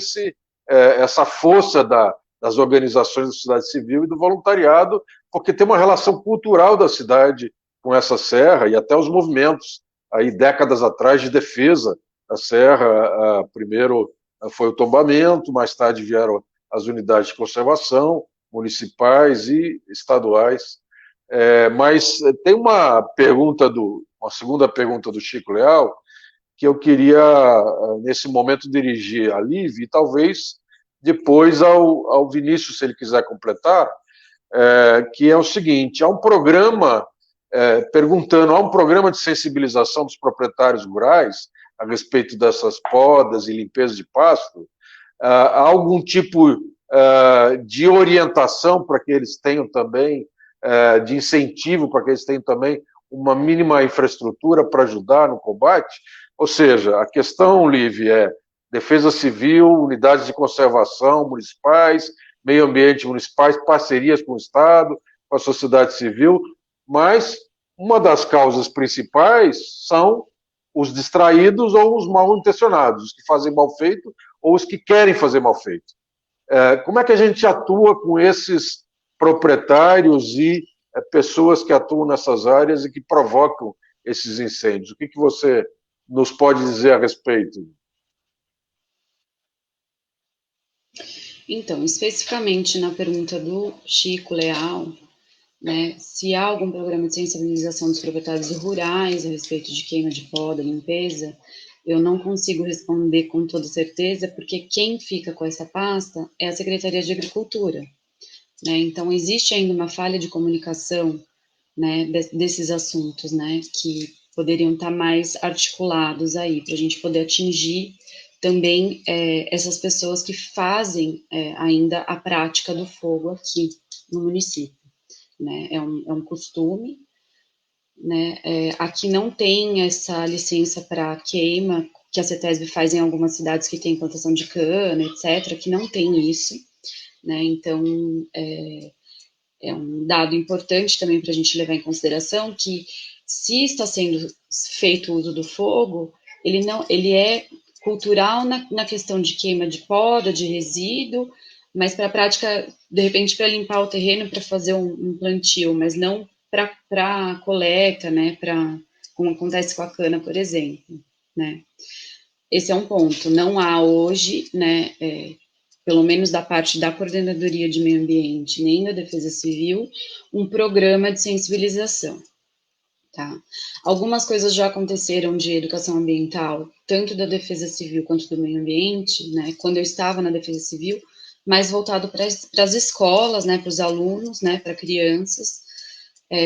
essa força das organizações da sociedade civil e do voluntariado, porque tem uma relação cultural da cidade com essa serra e até os movimentos aí décadas atrás de defesa da serra. Primeiro foi o tombamento, mais tarde vieram as unidades de conservação municipais e estaduais. Mas tem uma segunda pergunta do Chico Leal que eu queria nesse momento dirigir a Liv e talvez depois ao Vinícius, se ele quiser completar, que é o seguinte: há um programa há um programa de sensibilização dos proprietários rurais a respeito dessas podas e limpeza de pasto? Há algum tipo de orientação para que eles tenham também, de incentivo para que eles tenham também uma mínima infraestrutura para ajudar no combate? Ou seja, a questão, Liv, é defesa civil, unidades de conservação municipais, meio ambiente municipais, parcerias com o Estado, com a sociedade civil, mas uma das causas principais são os distraídos ou os mal intencionados, os que fazem mal feito ou os que querem fazer mal feito. Como é que a gente atua com esses proprietários e pessoas que atuam nessas áreas e que provocam esses incêndios? O que você nos pode dizer a respeito? Então, especificamente na pergunta do Chico Leal, né, se há algum programa de sensibilização dos proprietários rurais a respeito de queima de poda, limpeza, eu não consigo responder com toda certeza, porque quem fica com essa pasta é a Secretaria de Agricultura, né? Então, existe ainda uma falha de comunicação, né, desses assuntos, né, que poderiam estar mais articulados aí, para a gente poder atingir também essas pessoas que fazem ainda a prática do fogo aqui no município, né? É um costume, né? Aqui não tem essa licença para queima, que a CETESB faz em algumas cidades que tem plantação de cana, etc., que não tem isso, né? Então, é um dado importante também para a gente levar em consideração que, se está sendo feito o uso do fogo, ele é cultural na questão de queima de poda, de resíduo, mas para a prática, de repente, para limpar o terreno, para fazer um plantio, mas não para coleta, né, como acontece com a cana, por exemplo, né. Esse é um ponto. Não há hoje, né, pelo menos da parte da Coordenadoria de Meio Ambiente, nem da Defesa Civil, um programa de sensibilização. Tá? Algumas coisas já aconteceram de educação ambiental, tanto da Defesa Civil quanto do meio ambiente, né, quando eu estava na Defesa Civil, mais voltado para as escolas, né, para os alunos, né, para crianças,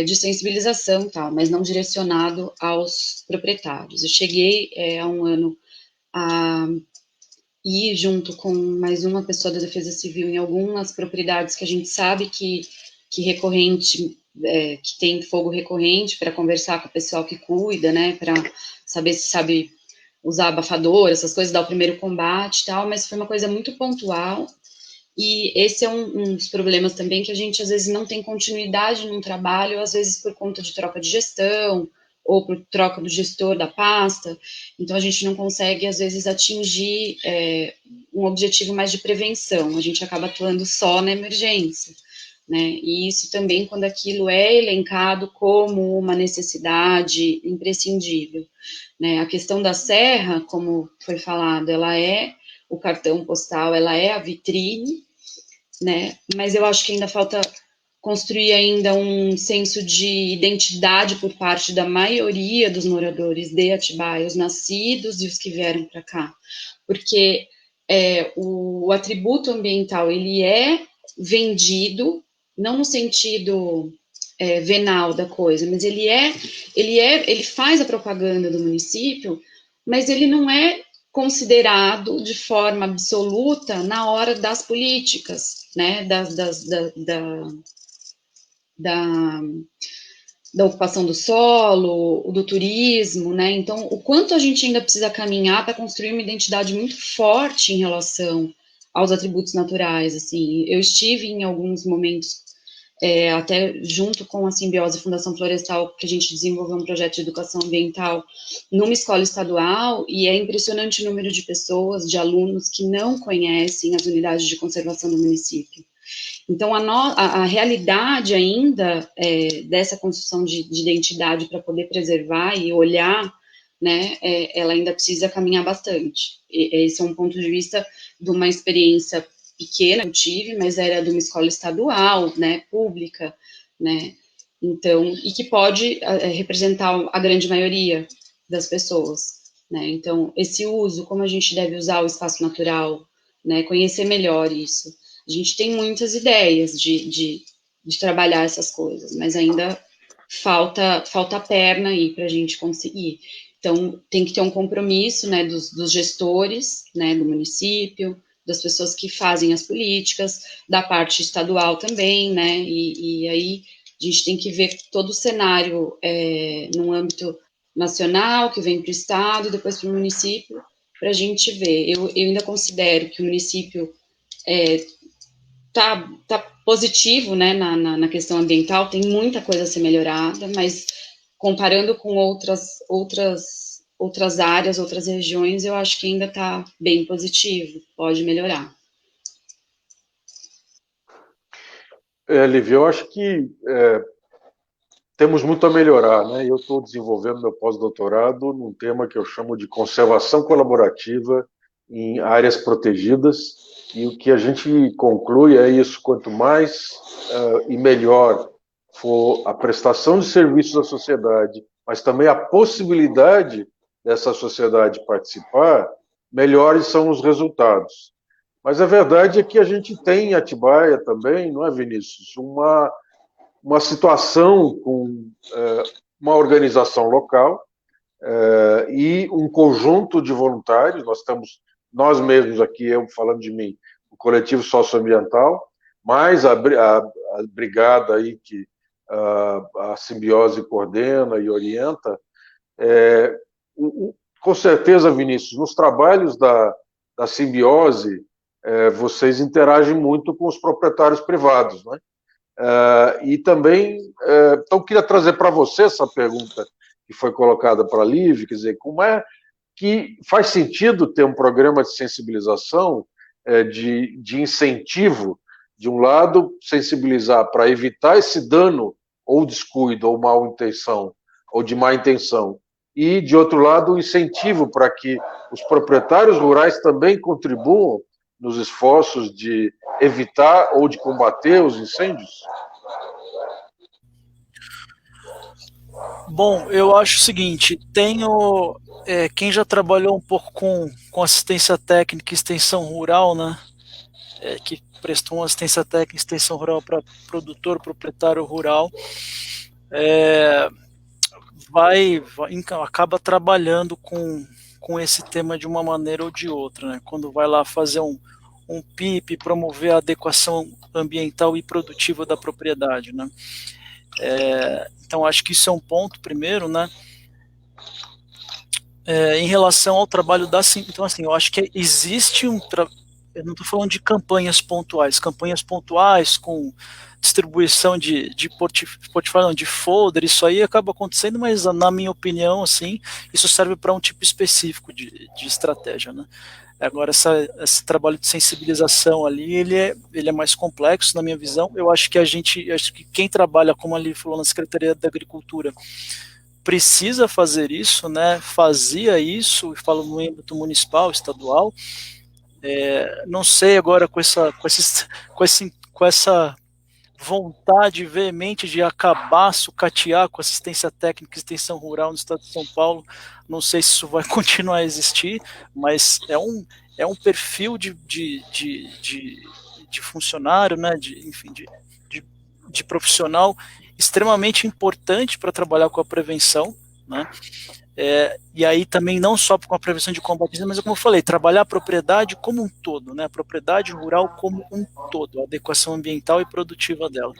de sensibilização, tal, mas não direcionado aos proprietários. Eu cheguei há um ano a ir junto com mais uma pessoa da Defesa Civil em algumas propriedades que a gente sabe que que recorrente, que tem fogo recorrente, para conversar com o pessoal que cuida, né, para saber se sabe usar abafador, essas coisas, dar o primeiro combate e tal, mas foi uma coisa muito pontual, e esse é um dos problemas também, que a gente às vezes não tem continuidade num trabalho, às vezes por conta de troca de gestão, ou por troca do gestor da pasta, então a gente não consegue às vezes atingir um objetivo mais de prevenção, a gente acaba atuando só na emergência, né, e isso também quando aquilo é elencado como uma necessidade imprescindível, né, a questão da serra, como foi falado, ela é o cartão postal, ela é a vitrine, né, mas eu acho que ainda falta construir ainda um senso de identidade por parte da maioria dos moradores de Atibaia, os nascidos e os que vieram para cá, porque o atributo ambiental, ele é vendido, não no sentido venal da coisa, mas ele faz a propaganda do município, mas ele não é considerado de forma absoluta na hora das políticas, né, da ocupação do solo, do turismo, né, então o quanto a gente ainda precisa caminhar para construir uma identidade muito forte em relação aos atributos naturais, assim, eu estive em alguns momentos, até junto com a Simbiose Fundação Florestal, que a gente desenvolveu um projeto de educação ambiental numa escola estadual, e é impressionante o número de pessoas, de alunos que não conhecem as unidades de conservação do município. Então, a realidade ainda dessa construção de identidade para poder preservar e olhar, né, ela ainda precisa caminhar bastante. Esse é um ponto de vista de uma experiência pequena que eu tive, mas era de uma escola estadual, né, pública, né, então, e que pode representar a grande maioria das pessoas, né, então, esse uso, como a gente deve usar o espaço natural, né, conhecer melhor isso. A gente tem muitas ideias de trabalhar essas coisas, mas ainda falta perna aí para a gente conseguir. Então, tem que ter um compromisso, né, dos gestores, né, do município, das pessoas que fazem as políticas, da parte estadual também, né, e aí a gente tem que ver todo o cenário no âmbito nacional, que vem para o estado, e depois para o município, para a gente ver. Eu ainda considero que o município tá positivo, né, na questão ambiental, tem muita coisa a ser melhorada, mas comparando com outras áreas, outras regiões, eu acho que ainda está bem positivo, pode melhorar. Lívia, eu acho que temos muito a melhorar, né? Eu estou desenvolvendo meu pós-doutorado num tema que eu chamo de conservação colaborativa em áreas protegidas, e o que a gente conclui é isso: quanto mais e melhor for a prestação de serviços à sociedade, mas também a possibilidade dessa sociedade participar, melhores são os resultados. Mas a verdade é que a gente tem em Atibaia também, não é, Vinícius, uma situação com uma organização local e um conjunto de voluntários. Nós estamos, nós mesmos aqui, eu falando de mim, o coletivo socioambiental, mais a brigada aí que a Simbiose coordena e orienta. Com certeza, Vinícius, nos trabalhos da Simbiose, vocês interagem muito com os proprietários privados, né? E também, então, queria trazer para você essa pergunta que foi colocada para a Liv, quer dizer, como é que faz sentido ter um programa de sensibilização, de incentivo, de um lado, sensibilizar para evitar esse dano, ou descuido, ou mal intenção, ou de má intenção, e, de outro lado, um incentivo para que os proprietários rurais também contribuam nos esforços de evitar ou de combater os incêndios? Bom, eu acho o seguinte, tenho quem já trabalhou um pouco com assistência técnica e extensão rural, né, que prestou uma assistência técnica e extensão rural para produtor, proprietário rural, acaba trabalhando com esse tema de uma maneira ou de outra, né? Quando vai lá fazer um um PIP, promover a adequação ambiental e produtiva da propriedade, né? Então, acho que isso é um ponto primeiro, né? Em relação ao trabalho da... Então, assim, eu acho que existe eu não estou falando de campanhas pontuais com distribuição de portfólio, de folder, isso aí acaba acontecendo, mas na minha opinião, assim, isso serve para um tipo específico de estratégia, né? Agora, esse trabalho de sensibilização ali, ele é mais complexo, na minha visão. Eu acho que quem trabalha, como ali falou, na Secretaria da Agricultura, precisa fazer isso, né? Fazia isso, e falo no âmbito municipal, estadual. Não sei agora com essa vontade veemente de acabar, sucatear com assistência técnica e extensão rural no estado de São Paulo, não sei se isso vai continuar a existir, mas é um perfil de funcionário, né, de profissional extremamente importante para trabalhar com a prevenção, né? E aí também não só com a prevenção de combate, mas como eu falei, trabalhar a propriedade como um todo, né? A propriedade rural como um todo, a adequação ambiental e produtiva dela.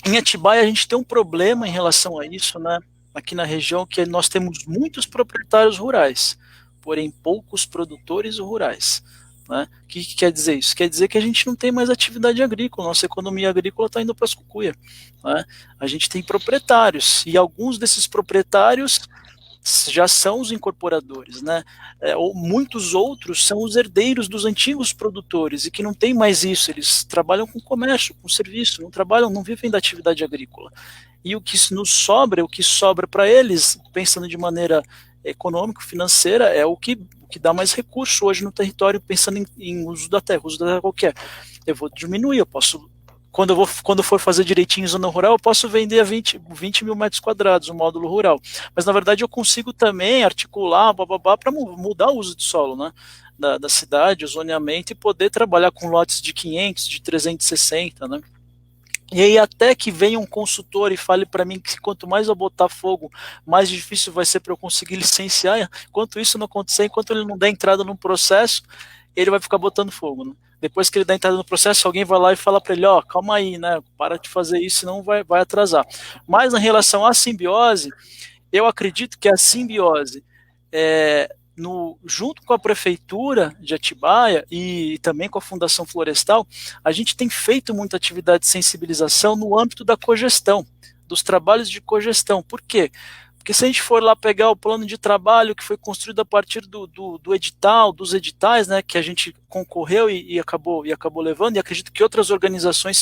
Em Atibaia a gente tem um problema em relação a isso, né? Aqui na região, que nós temos muitos proprietários rurais, porém poucos produtores rurais. Né? O que quer dizer isso? Quer dizer que a gente não tem mais atividade agrícola, nossa economia agrícola está indo para as cucuia. Né? A gente tem proprietários, e alguns desses proprietários já são os incorporadores, né? Ou muitos outros são os herdeiros dos antigos produtores e que não tem mais isso, eles trabalham com comércio, com serviço, não vivem da atividade agrícola. E o que nos sobra, o que sobra para eles, pensando de maneira econômico-financeira, é o que dá mais recurso hoje no território, pensando em uso da terra qualquer. Eu vou diminuir, eu posso... Quando for fazer direitinho em zona rural, eu posso vender a 20 mil metros quadrados o módulo rural. Mas, na verdade, eu consigo também articular para mudar o uso de solo, né, da cidade, o zoneamento, e poder trabalhar com lotes de 500, de 360, né? E aí até que venha um consultor e fale para mim que quanto mais eu botar fogo, mais difícil vai ser para eu conseguir licenciar. Enquanto isso não acontecer, enquanto ele não der entrada no processo, ele vai ficar botando fogo, né? Depois que ele dá entrada no processo, alguém vai lá e fala para ele, ó, calma aí, né? Para de fazer isso, senão vai atrasar. Mas em relação à simbiose, eu acredito que a simbiose junto com a prefeitura de Atibaia e também com a Fundação Florestal, a gente tem feito muita atividade de sensibilização no âmbito da cogestão, dos trabalhos de cogestão. Por quê? Porque se a gente for lá pegar o plano de trabalho que foi construído a partir do edital, dos editais, né, que a gente concorreu e acabou levando, e acredito que outras organizações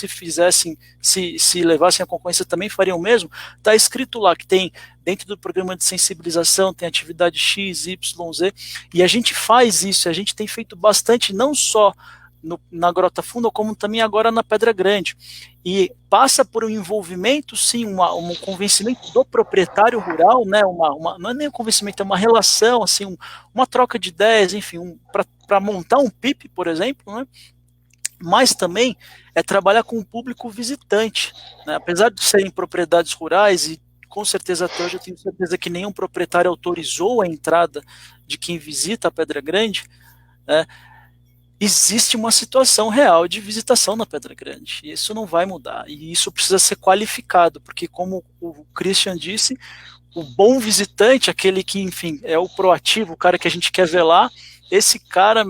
se levassem a concorrência também fariam o mesmo, está escrito lá que tem, dentro do programa de sensibilização, tem atividade X, Y, Z, e a gente faz isso, a gente tem feito bastante, não só na Grota Funda, como também agora na Pedra Grande. E passa por um envolvimento, sim, um convencimento do proprietário rural, né, não é nem um convencimento, é uma relação, assim, uma troca de ideias, enfim, para montar um PIP, por exemplo, né, mas também é trabalhar com o público visitante, né, apesar de serem propriedades rurais, e com certeza até hoje eu tenho certeza que nenhum proprietário autorizou a entrada de quem visita a Pedra Grande, né, existe uma situação real de visitação na Pedra Grande, e isso não vai mudar, e isso precisa ser qualificado, porque como o Christian disse, o bom visitante, aquele que, enfim, é o proativo, o cara que a gente quer ver lá, esse cara,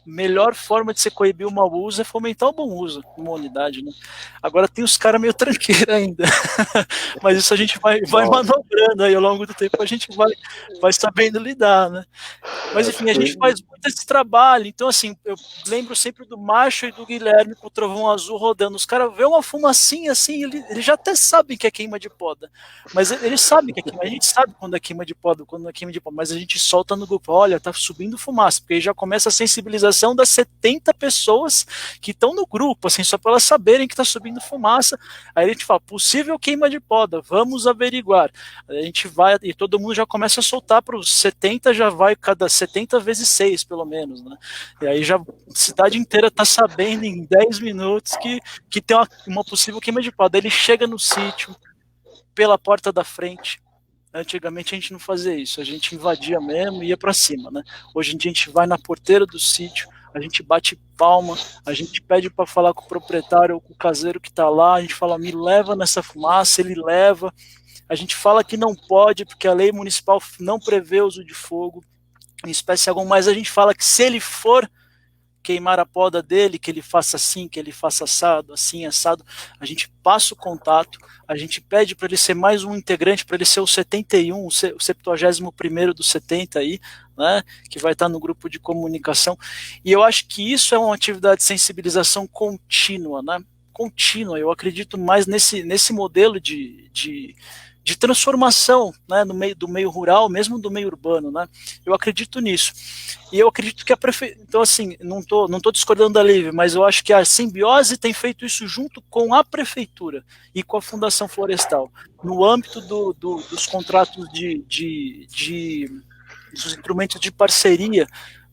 melhor forma de se coibir o mau uso é fomentar o bom uso numa unidade, né? Agora tem os caras meio tranqueira ainda, mas isso a gente vai manobrando aí ao longo do tempo, a gente vai sabendo lidar, né? Mas enfim, a gente faz muito esse trabalho, então assim, eu lembro sempre do Macho e do Guilherme com o Trovão Azul rodando, os caras vê uma fumacinha assim, eles já até sabem que é queima de poda, mas eles sabem que é queima, a gente sabe quando é queima de poda, mas a gente solta no grupo, olha, tá subindo fumaça, porque aí já começa a sensibilização das 70 pessoas que estão no grupo, assim, só para elas saberem que tá subindo fumaça, aí a gente fala, possível queima de poda, vamos averiguar, a gente vai, e todo mundo já começa a soltar para os 70, já vai cada 70 vezes 6, pelo menos, né? E aí já a cidade inteira está sabendo em 10 minutos que tem uma possível queima de poda. Ele chega no sítio, pela porta da frente. Antigamente a gente não fazia isso, a gente invadia mesmo e ia para cima, né? Hoje em dia a gente vai na porteira do sítio, a gente bate palma, a gente pede para falar com o proprietário ou com o caseiro que está lá, a gente fala, me leva nessa fumaça, ele leva, a gente fala que não pode, porque a lei municipal não prevê o uso de fogo em espécie alguma, mas a gente fala que se ele for queimar a poda dele, que ele faça assim, que ele faça assado, assim, assado, a gente passa o contato, a gente pede para ele ser mais um integrante, para ele ser o 71, o 71º do 70 aí, né, que vai estar no grupo de comunicação, e eu acho que isso é uma atividade de sensibilização contínua, né, contínua, eu acredito mais nesse modelo de transformação, né, do meio rural, mesmo do meio urbano, né, eu acredito nisso. E eu acredito que a prefeitura, então assim, não tô discordando da Lívia, mas eu acho que a Simbiose tem feito isso junto com a prefeitura e com a Fundação Florestal, no âmbito dos contratos dos instrumentos de parceria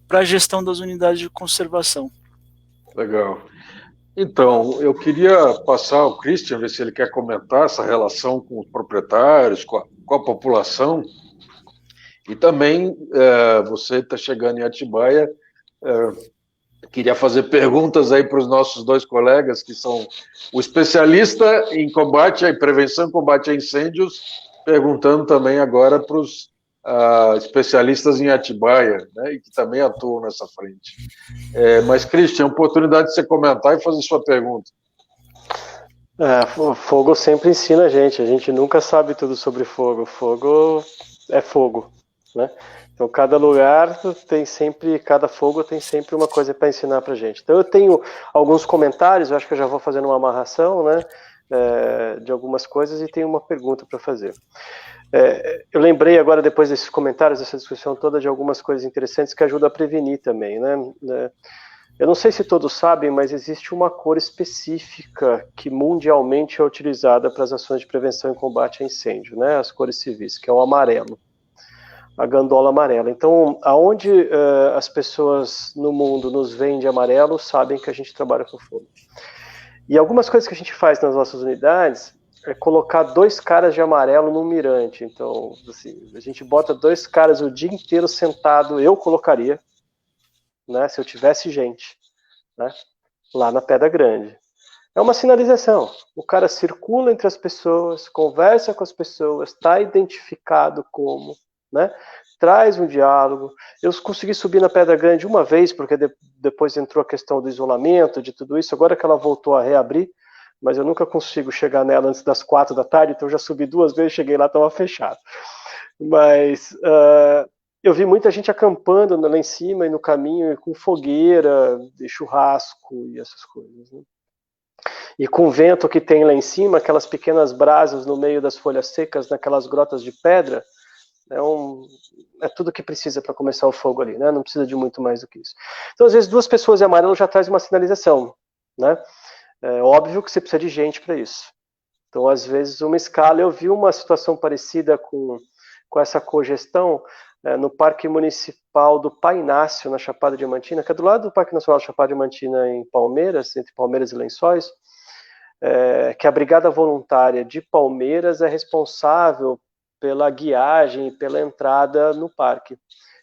para a gestão das unidades de conservação. Legal. Então, eu queria passar ao Christian, ver se ele quer comentar essa relação com os proprietários, com a população. E também, você está chegando em Atibaia, queria fazer perguntas aí para os nossos dois colegas, que são o especialista em combate, em prevenção e combate a incêndios, perguntando também agora para os especialistas em Atibaia, né, e que também atuam nessa frente. Mas, Christian, oportunidade de você comentar e fazer sua pergunta. Fogo sempre ensina a gente nunca sabe tudo sobre fogo. Fogo é fogo, né? Então cada fogo tem sempre uma coisa para ensinar para a gente. Então eu tenho alguns comentários, eu acho que eu já vou fazendo uma amarração, né, de algumas coisas, e tenho uma pergunta para fazer. Eu lembrei agora, depois desses comentários, dessa discussão toda, de algumas coisas interessantes que ajudam a prevenir também, né? Eu não sei se todos sabem, mas existe uma cor específica que mundialmente é utilizada para as ações de prevenção e combate a incêndio, né? As cores civis, que é o amarelo, a gandola amarela. Então, aonde as pessoas no mundo nos veem de amarelo, sabem que a gente trabalha com fogo. E algumas coisas que a gente faz nas nossas unidades é colocar 2 caras de amarelo num mirante. Então, assim, a gente bota 2 caras o dia inteiro sentado, eu colocaria, né, se eu tivesse gente, né, lá na Pedra Grande. É uma sinalização. O cara circula entre as pessoas, conversa com as pessoas, está identificado como, né, traz um diálogo. Eu consegui subir na Pedra Grande uma vez, porque depois entrou a questão do isolamento, de tudo isso, agora que ela voltou a reabrir, mas eu nunca consigo chegar nela antes das 4 da tarde, então eu já subi 2 vezes, cheguei lá, estava fechado. Mas eu vi muita gente acampando lá em cima e no caminho, com fogueira, de churrasco e essas coisas, né? E com o vento que tem lá em cima, aquelas pequenas brasas no meio das folhas secas, naquelas grotas de pedra, é tudo que precisa para começar o fogo ali, né? Não precisa de muito mais do que isso. Então, às vezes, 2 pessoas em amarelo já traz uma sinalização, né? É óbvio que você precisa de gente para isso. Então, às vezes, uma escala, eu vi uma situação parecida com essa cogestão no Parque Municipal do Painácio, na Chapada Diamantina, que é do lado do Parque Nacional da Chapada Diamantina, em Palmeiras, entre Palmeiras e Lençóis, que a Brigada Voluntária de Palmeiras é responsável pela guiagem e pela entrada no parque.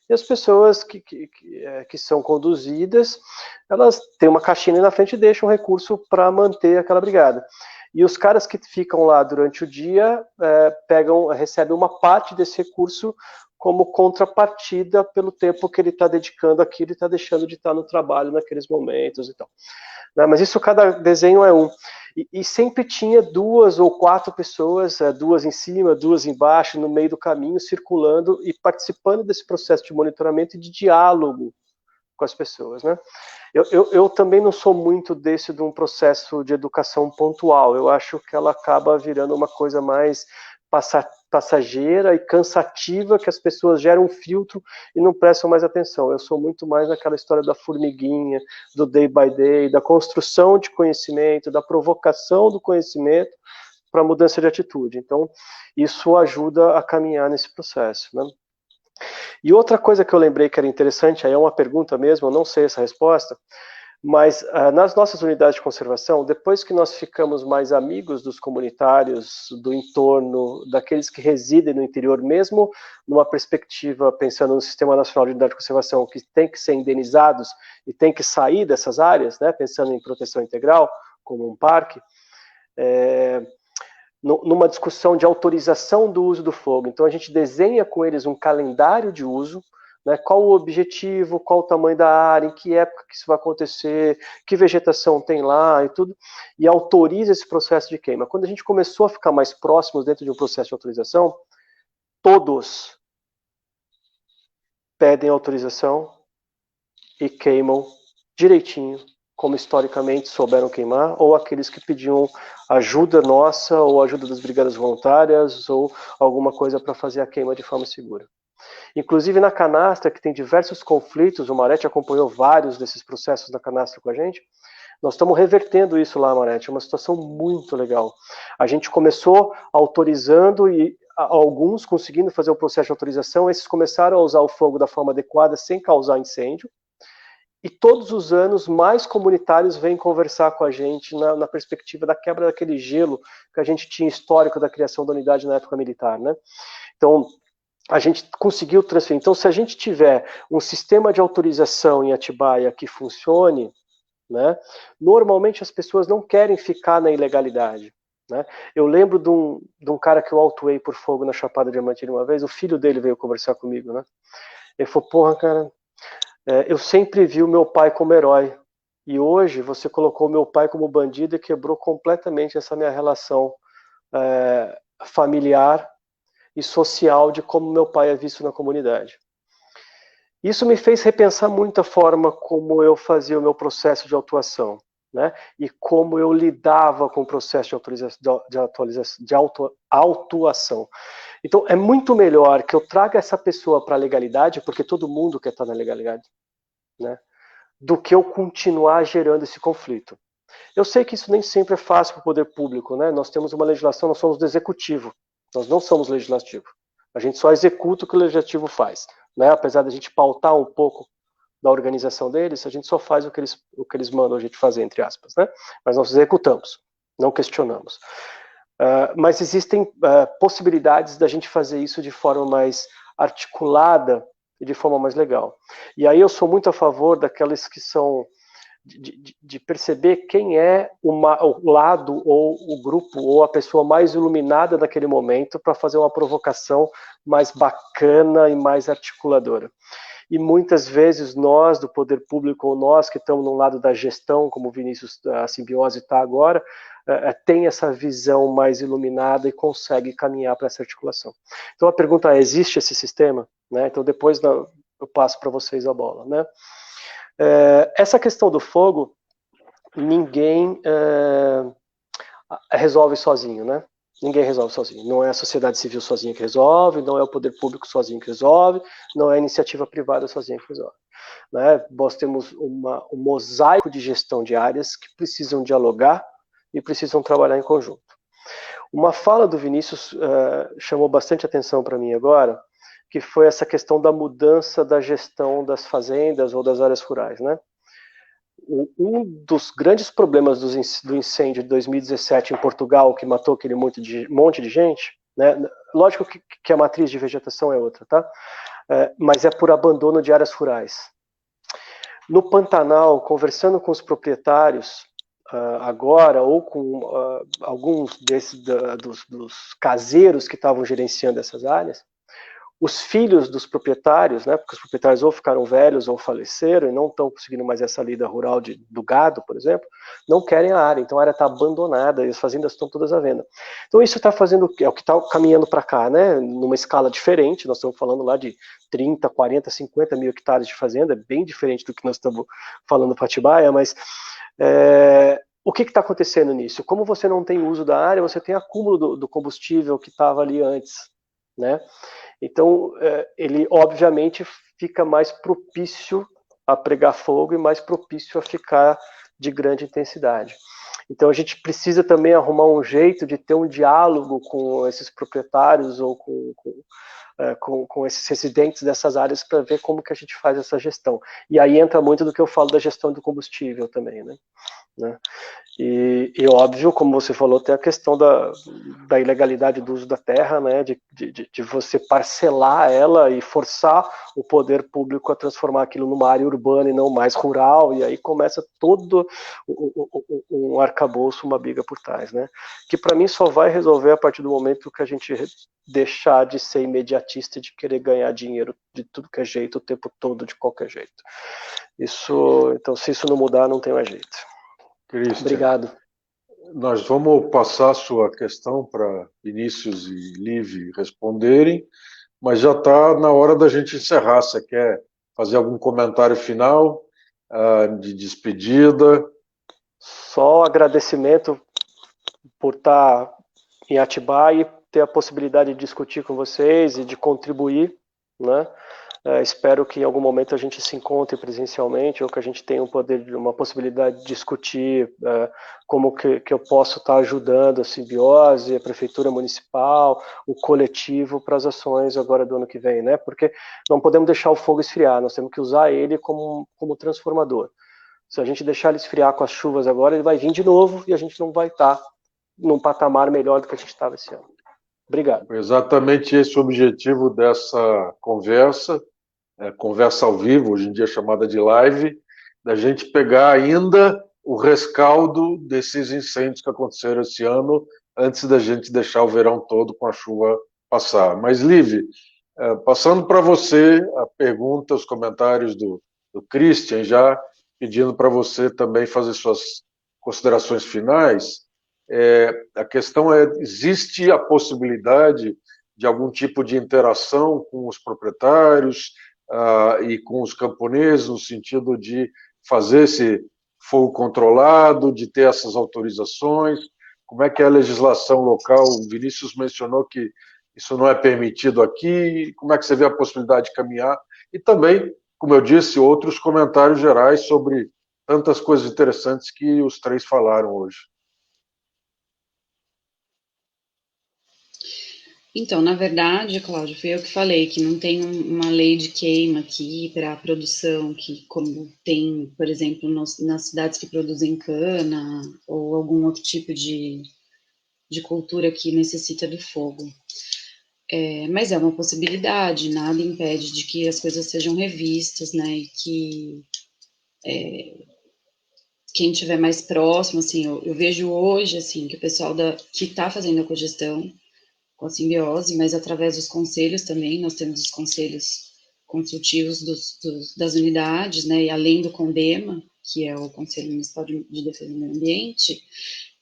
E as pessoas que são conduzidas, elas têm uma caixinha na frente e deixam recurso para manter aquela brigada. E os caras que ficam lá durante o dia recebem uma parte desse recurso como contrapartida pelo tempo que ele está dedicando aquilo e está deixando de estar no trabalho naqueles momentos e tal. Mas isso, cada desenho é um. E sempre tinha 2 ou 4 pessoas, 2 em cima, 2 embaixo, no meio do caminho, circulando e participando desse processo de monitoramento e de diálogo com as pessoas, né? Eu também não sou muito de um processo de educação pontual. Eu acho que ela acaba virando uma coisa mais passageira e cansativa, que as pessoas geram um filtro e não prestam mais atenção. Eu sou muito mais naquela história da formiguinha, do day by day, da construção de conhecimento, da provocação do conhecimento para mudança de atitude. Então, isso ajuda a caminhar nesse processo, né? E outra coisa que eu lembrei que era interessante, aí é uma pergunta mesmo, eu não sei essa resposta, Mas nas nossas unidades de conservação, depois que nós ficamos mais amigos dos comunitários, do entorno, daqueles que residem no interior, mesmo numa perspectiva, pensando no Sistema Nacional de Unidade de Conservação, que tem que ser indenizados e tem que sair dessas áreas, né, pensando em proteção integral, como um parque, numa discussão de autorização do uso do fogo. Então a gente desenha com eles um calendário de uso, né, qual o objetivo, qual o tamanho da área, em que época que isso vai acontecer, que vegetação tem lá e tudo, e autoriza esse processo de queima. Quando a gente começou a ficar mais próximos dentro de um processo de autorização, todos pedem autorização e queimam direitinho, como historicamente souberam queimar, ou aqueles que pediam ajuda nossa, ou ajuda das brigadas voluntárias, ou alguma coisa para fazer a queima de forma segura. Inclusive na canastra, que tem diversos conflitos, o Marete acompanhou vários desses processos da canastra com a gente, nós estamos revertendo isso lá, Marete, é uma situação muito legal. A gente começou autorizando e alguns conseguindo fazer o processo de autorização, esses começaram a usar o fogo da forma adequada, sem causar incêndio, e todos os anos mais comunitários vêm conversar com a gente na perspectiva da quebra daquele gelo que a gente tinha histórico da criação da unidade na época militar, né? Então, a gente conseguiu transferir. Então, se a gente tiver um sistema de autorização em Atibaia que funcione, né, normalmente as pessoas não querem ficar na ilegalidade. Né? Eu lembro de um cara que eu autuei por fogo na Chapada Diamantina uma vez, o filho dele veio conversar comigo. Né? Ele falou, porra, cara, eu sempre vi o meu pai como herói, e hoje você colocou o meu pai como bandido e quebrou completamente essa minha relação familiar e social de como meu pai é visto na comunidade. Isso me fez repensar muito a forma como eu fazia o meu processo de autuação, né? E como eu lidava com o processo de autuação. Então, é muito melhor que eu traga essa pessoa para a legalidade, porque todo mundo quer estar na legalidade, né? Do que eu continuar gerando esse conflito. Eu sei que isso nem sempre é fácil para o poder público, né? Nós temos uma legislação, nós somos do executivo, nós não somos legislativo. A gente só executa o que o legislativo faz, né? Apesar da gente pautar um pouco da organização deles, a gente só faz o que eles mandam a gente fazer, entre aspas, né? Mas nós executamos, não questionamos. Mas existem possibilidades da gente fazer isso de forma mais articulada e de forma mais legal. E aí eu sou muito a favor daquelas que são de perceber quem é o lado ou o grupo ou a pessoa mais iluminada naquele momento para fazer uma provocação mais bacana e mais articuladora. E muitas vezes nós do poder público ou nós que estamos no lado da gestão, como o Vinícius da Simbiose está agora, tem essa visão mais iluminada e consegue caminhar para essa articulação. Então a pergunta é, existe esse sistema? Né? Então depois eu passo para vocês a bola, né? Essa questão do fogo, ninguém resolve sozinho, né? Ninguém resolve sozinho. Não é a sociedade civil sozinha que resolve, não é o poder público sozinho que resolve, não é a iniciativa privada sozinha que resolve. Né? Nós temos um mosaico de gestão de áreas que precisam dialogar e precisam trabalhar em conjunto. Uma fala do Vinícius chamou bastante atenção para mim agora, que foi essa questão da mudança da gestão das fazendas ou das áreas rurais, né? Um dos grandes problemas do incêndio de 2017 em Portugal, que matou aquele monte de gente, né? Lógico que a matriz de vegetação é outra, tá? Mas é por abandono de áreas rurais. No Pantanal, conversando com os proprietários agora, ou com alguns dos caseiros que estavam gerenciando essas áreas, os filhos dos proprietários, né, porque os proprietários ou ficaram velhos ou faleceram e não estão conseguindo mais essa lida rural do gado, por exemplo, não querem a área, então a área está abandonada e as fazendas estão todas à venda. Então isso está fazendo, é o que está caminhando para cá, né, numa escala diferente, nós estamos falando lá de 30, 40, 50 mil hectares de fazenda, é bem diferente do que nós estamos falando para Atibaia, mas o que está acontecendo nisso? Como você não tem uso da área, você tem acúmulo do combustível que estava ali antes, né? Então, ele obviamente fica mais propício a pregar fogo e mais propício a ficar de grande intensidade. Então a gente precisa também arrumar um jeito de ter um diálogo com esses proprietários ou com esses residentes dessas áreas para ver como que a gente faz essa gestão. E aí entra muito do que eu falo da gestão do combustível também, né? E óbvio, como você falou, tem a questão da ilegalidade do uso da terra, né, de você parcelar ela e forçar o poder público a transformar aquilo numa área urbana e não mais rural, e aí começa todo um arcabouço, uma briga por trás, né, que para mim só vai resolver a partir do momento que a gente deixar de ser imediatista e de querer ganhar dinheiro de tudo que é jeito, o tempo todo, de qualquer jeito. Então, se isso não mudar, não tem mais jeito. Christian, obrigado. Nós vamos passar a sua questão para Vinícius e Liv responderem, mas já está na hora da gente encerrar. Você quer fazer algum comentário final de despedida? Só agradecimento por estar em Atibaia e ter a possibilidade de discutir com vocês e de contribuir, né? Espero que em algum momento a gente se encontre presencialmente ou que a gente tenha uma possibilidade de discutir como que eu posso estar ajudando a Simbiose, a Prefeitura Municipal, o coletivo para as ações agora do ano que vem, né? Porque não podemos deixar o fogo esfriar, nós temos que usar ele como transformador. Se a gente deixar ele esfriar com as chuvas agora, ele vai vir de novo e a gente não vai estar num patamar melhor do que a gente estava esse ano. Obrigado. Exatamente esse é o objetivo dessa conversa, conversa ao vivo, hoje em dia chamada de live, da gente pegar ainda o rescaldo desses incêndios que aconteceram esse ano, antes da gente deixar o verão todo com a chuva passar. Mas, Liv, passando para você a pergunta, os comentários do Christian, já pedindo para você também fazer suas considerações finais, a questão existe a possibilidade de algum tipo de interação com os proprietários e com os camponeses, no sentido de fazer esse fogo controlado, de ter essas autorizações? Como é que é a legislação local? O Vinícius mencionou que isso não é permitido aqui. Como é que você vê a possibilidade de caminhar? E também, como eu disse, outros comentários gerais sobre tantas coisas interessantes que os três falaram hoje. Então, na verdade, Cláudio, foi eu que falei que não tem uma lei de queima aqui para a produção, que como tem, por exemplo, nas cidades que produzem cana ou algum outro tipo de cultura que necessita do fogo. Mas é uma possibilidade, nada impede de que as coisas sejam revistas, né, e que quem estiver mais próximo, assim, eu vejo hoje, assim, que o pessoal que está fazendo a cogestão com a Simbiose, mas através dos conselhos também, nós temos os conselhos consultivos das unidades, né, e além do CONDEMA, que é o Conselho Municipal de Defesa do Meio Ambiente,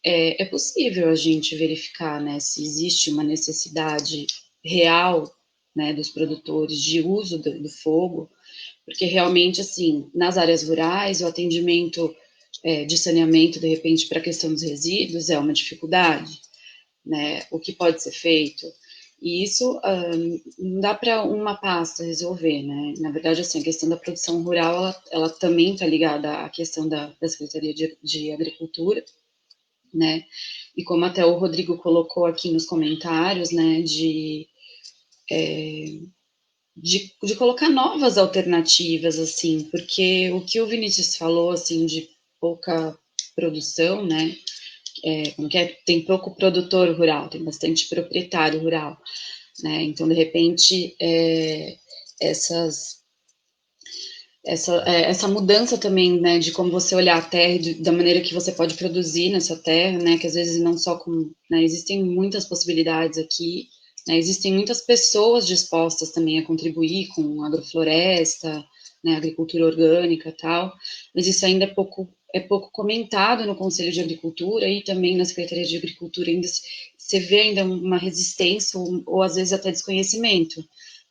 é possível a gente verificar, né, se existe uma necessidade real, né, dos produtores de uso do fogo, porque realmente, assim, nas áreas rurais, o atendimento de saneamento, de repente, para a questão dos resíduos é uma dificuldade, né, o que pode ser feito, e isso não dá para uma pasta resolver, né, na verdade, assim, a questão da produção rural, ela também está ligada à questão da Secretaria de Agricultura, né, e como até o Rodrigo colocou aqui nos comentários, né, de colocar novas alternativas, assim, porque o que o Vinícius falou, assim, de pouca produção, né, como que tem pouco produtor rural, tem bastante proprietário rural, né, então, de repente, essa mudança também, né, de como você olhar a terra, da maneira que você pode produzir nessa terra, né, que às vezes não só né, existem muitas possibilidades aqui, né, existem muitas pessoas dispostas também a contribuir com agrofloresta, né, agricultura orgânica e tal, mas isso ainda é pouco comentado no Conselho de Agricultura e também na Secretaria de Agricultura, ainda você vê ainda uma resistência ou às vezes até desconhecimento,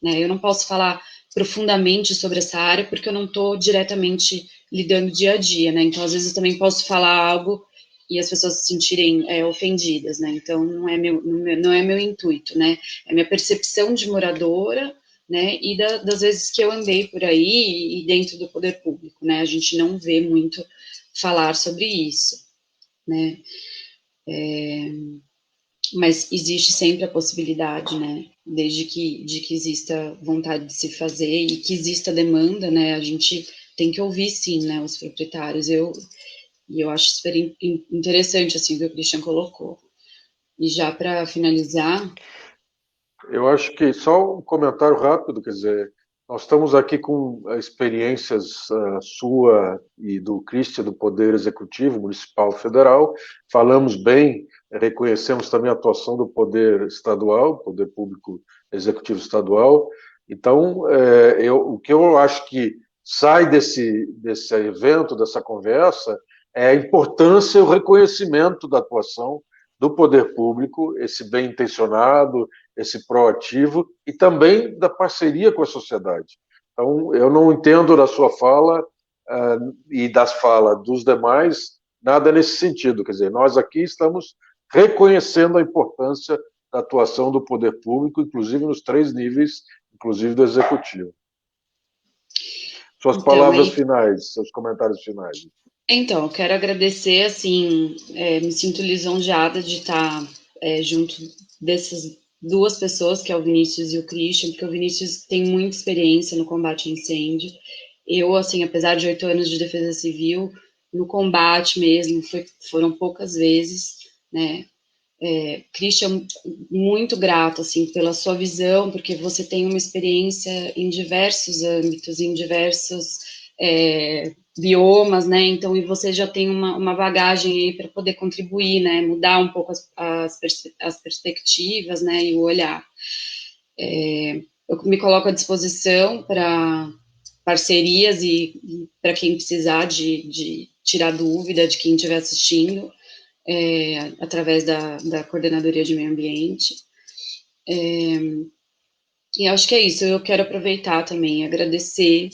né, eu não posso falar profundamente sobre essa área, porque eu não estou diretamente lidando dia a dia, né, então às vezes eu também posso falar algo e as pessoas se sentirem ofendidas, né, então não é meu intuito, né, é minha percepção de moradora, né, e das vezes que eu andei por aí e dentro do poder público, né, a gente não vê muito falar sobre isso. né? Mas existe sempre a possibilidade, né? Desde que exista vontade de se fazer e que exista demanda, né? A gente tem que ouvir, sim, né? Os proprietários. E eu acho super interessante, assim, o que o Christian colocou. E já para finalizar... Eu acho que só um comentário rápido, quer dizer, nós estamos aqui com experiências sua e do Christian, do Poder Executivo Municipal Federal, falamos bem, reconhecemos também a atuação do Poder Estadual, Poder Público Executivo Estadual. Então, o que eu acho que sai desse evento, dessa conversa, é a importância e o reconhecimento da atuação do poder público, esse bem intencionado, esse proativo, e também da parceria com a sociedade. Então, eu não entendo da sua fala e das falas dos demais nada nesse sentido. Quer dizer, nós aqui estamos reconhecendo a importância da atuação do poder público, inclusive nos 3 níveis, inclusive do executivo. Suas palavras finais, seus comentários finais. Então, eu quero agradecer, assim, me sinto lisonjeada de estar junto dessas 2 pessoas, que é o Vinícius e o Christian, porque o Vinícius tem muita experiência no combate a incêndio. Eu, assim, apesar de 8 anos de defesa civil, no combate mesmo, foram poucas vezes, né? Christian, muito grato, assim, pela sua visão, porque você tem uma experiência em diversos âmbitos, em diversos biomas, né, então, e você já tem uma bagagem aí para poder contribuir, né, mudar um pouco as perspectivas, né, e o olhar. Eu me coloco à disposição para parcerias e para quem precisar de tirar dúvida de quem estiver assistindo, através da Coordenadoria de Meio Ambiente. E acho que é isso. Eu quero aproveitar também e agradecer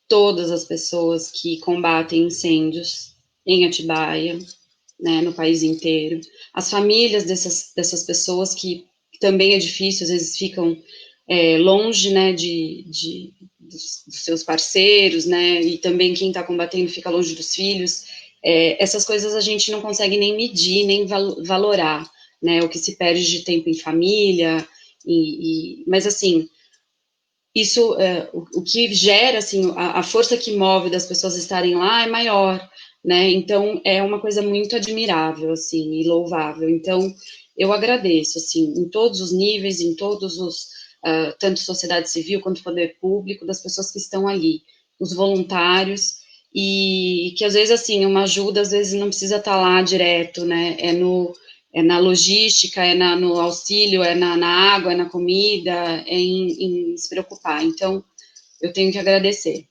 todas as pessoas que combatem incêndios em Atibaia, né, no país inteiro. As famílias dessas pessoas que também é difícil, às vezes ficam longe, né, dos seus parceiros, né, e também quem está combatendo fica longe dos filhos. Essas coisas a gente não consegue nem medir, nem valorar, né, o que se perde de tempo em família, mas assim, isso, o que gera, assim, a força que move das pessoas estarem lá é maior, né, então é uma coisa muito admirável, assim, e louvável. Então, eu agradeço, assim, em todos os níveis, em todos os, tanto sociedade civil quanto poder público, das pessoas que estão ali, os voluntários, e que às vezes, assim, uma ajuda, às vezes não precisa estar lá direto, né, na logística, no auxílio, na água, é na comida, em se preocupar. Então, eu tenho que agradecer.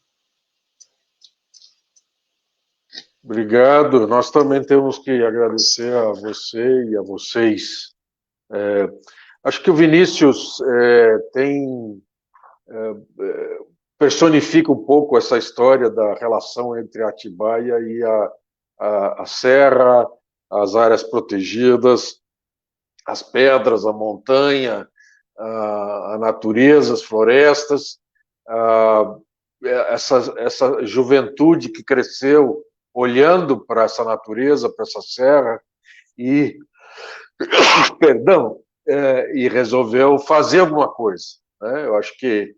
Obrigado. Nós também temos que agradecer a você e a vocês. Acho que o Vinícius personifica um pouco essa história da relação entre Atibaia e a serra, as áreas protegidas, as pedras, a montanha, a natureza, as florestas, essa juventude que cresceu olhando para essa natureza, para essa serra, e, e resolveu fazer alguma coisa, né? Eu acho que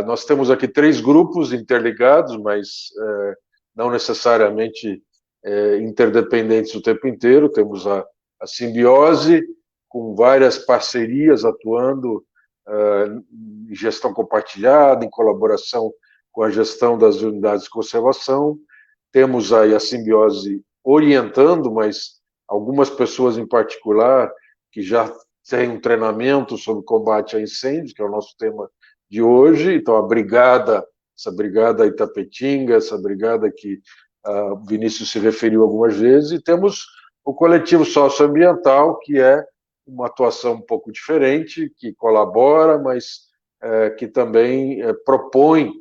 nós temos aqui 3 grupos interligados, mas não necessariamente interdependentes o tempo inteiro. Temos a simbiose, com várias parcerias atuando em gestão compartilhada, em colaboração com a gestão das unidades de conservação. Temos aí a simbiose orientando, mas algumas pessoas em particular que já têm um treinamento sobre combate a incêndios, que é o nosso tema de hoje. Então, essa brigada Itapetinga, essa brigada que o Vinícius se referiu algumas vezes, e temos o coletivo socioambiental, que é uma atuação um pouco diferente, que colabora, mas que também propõe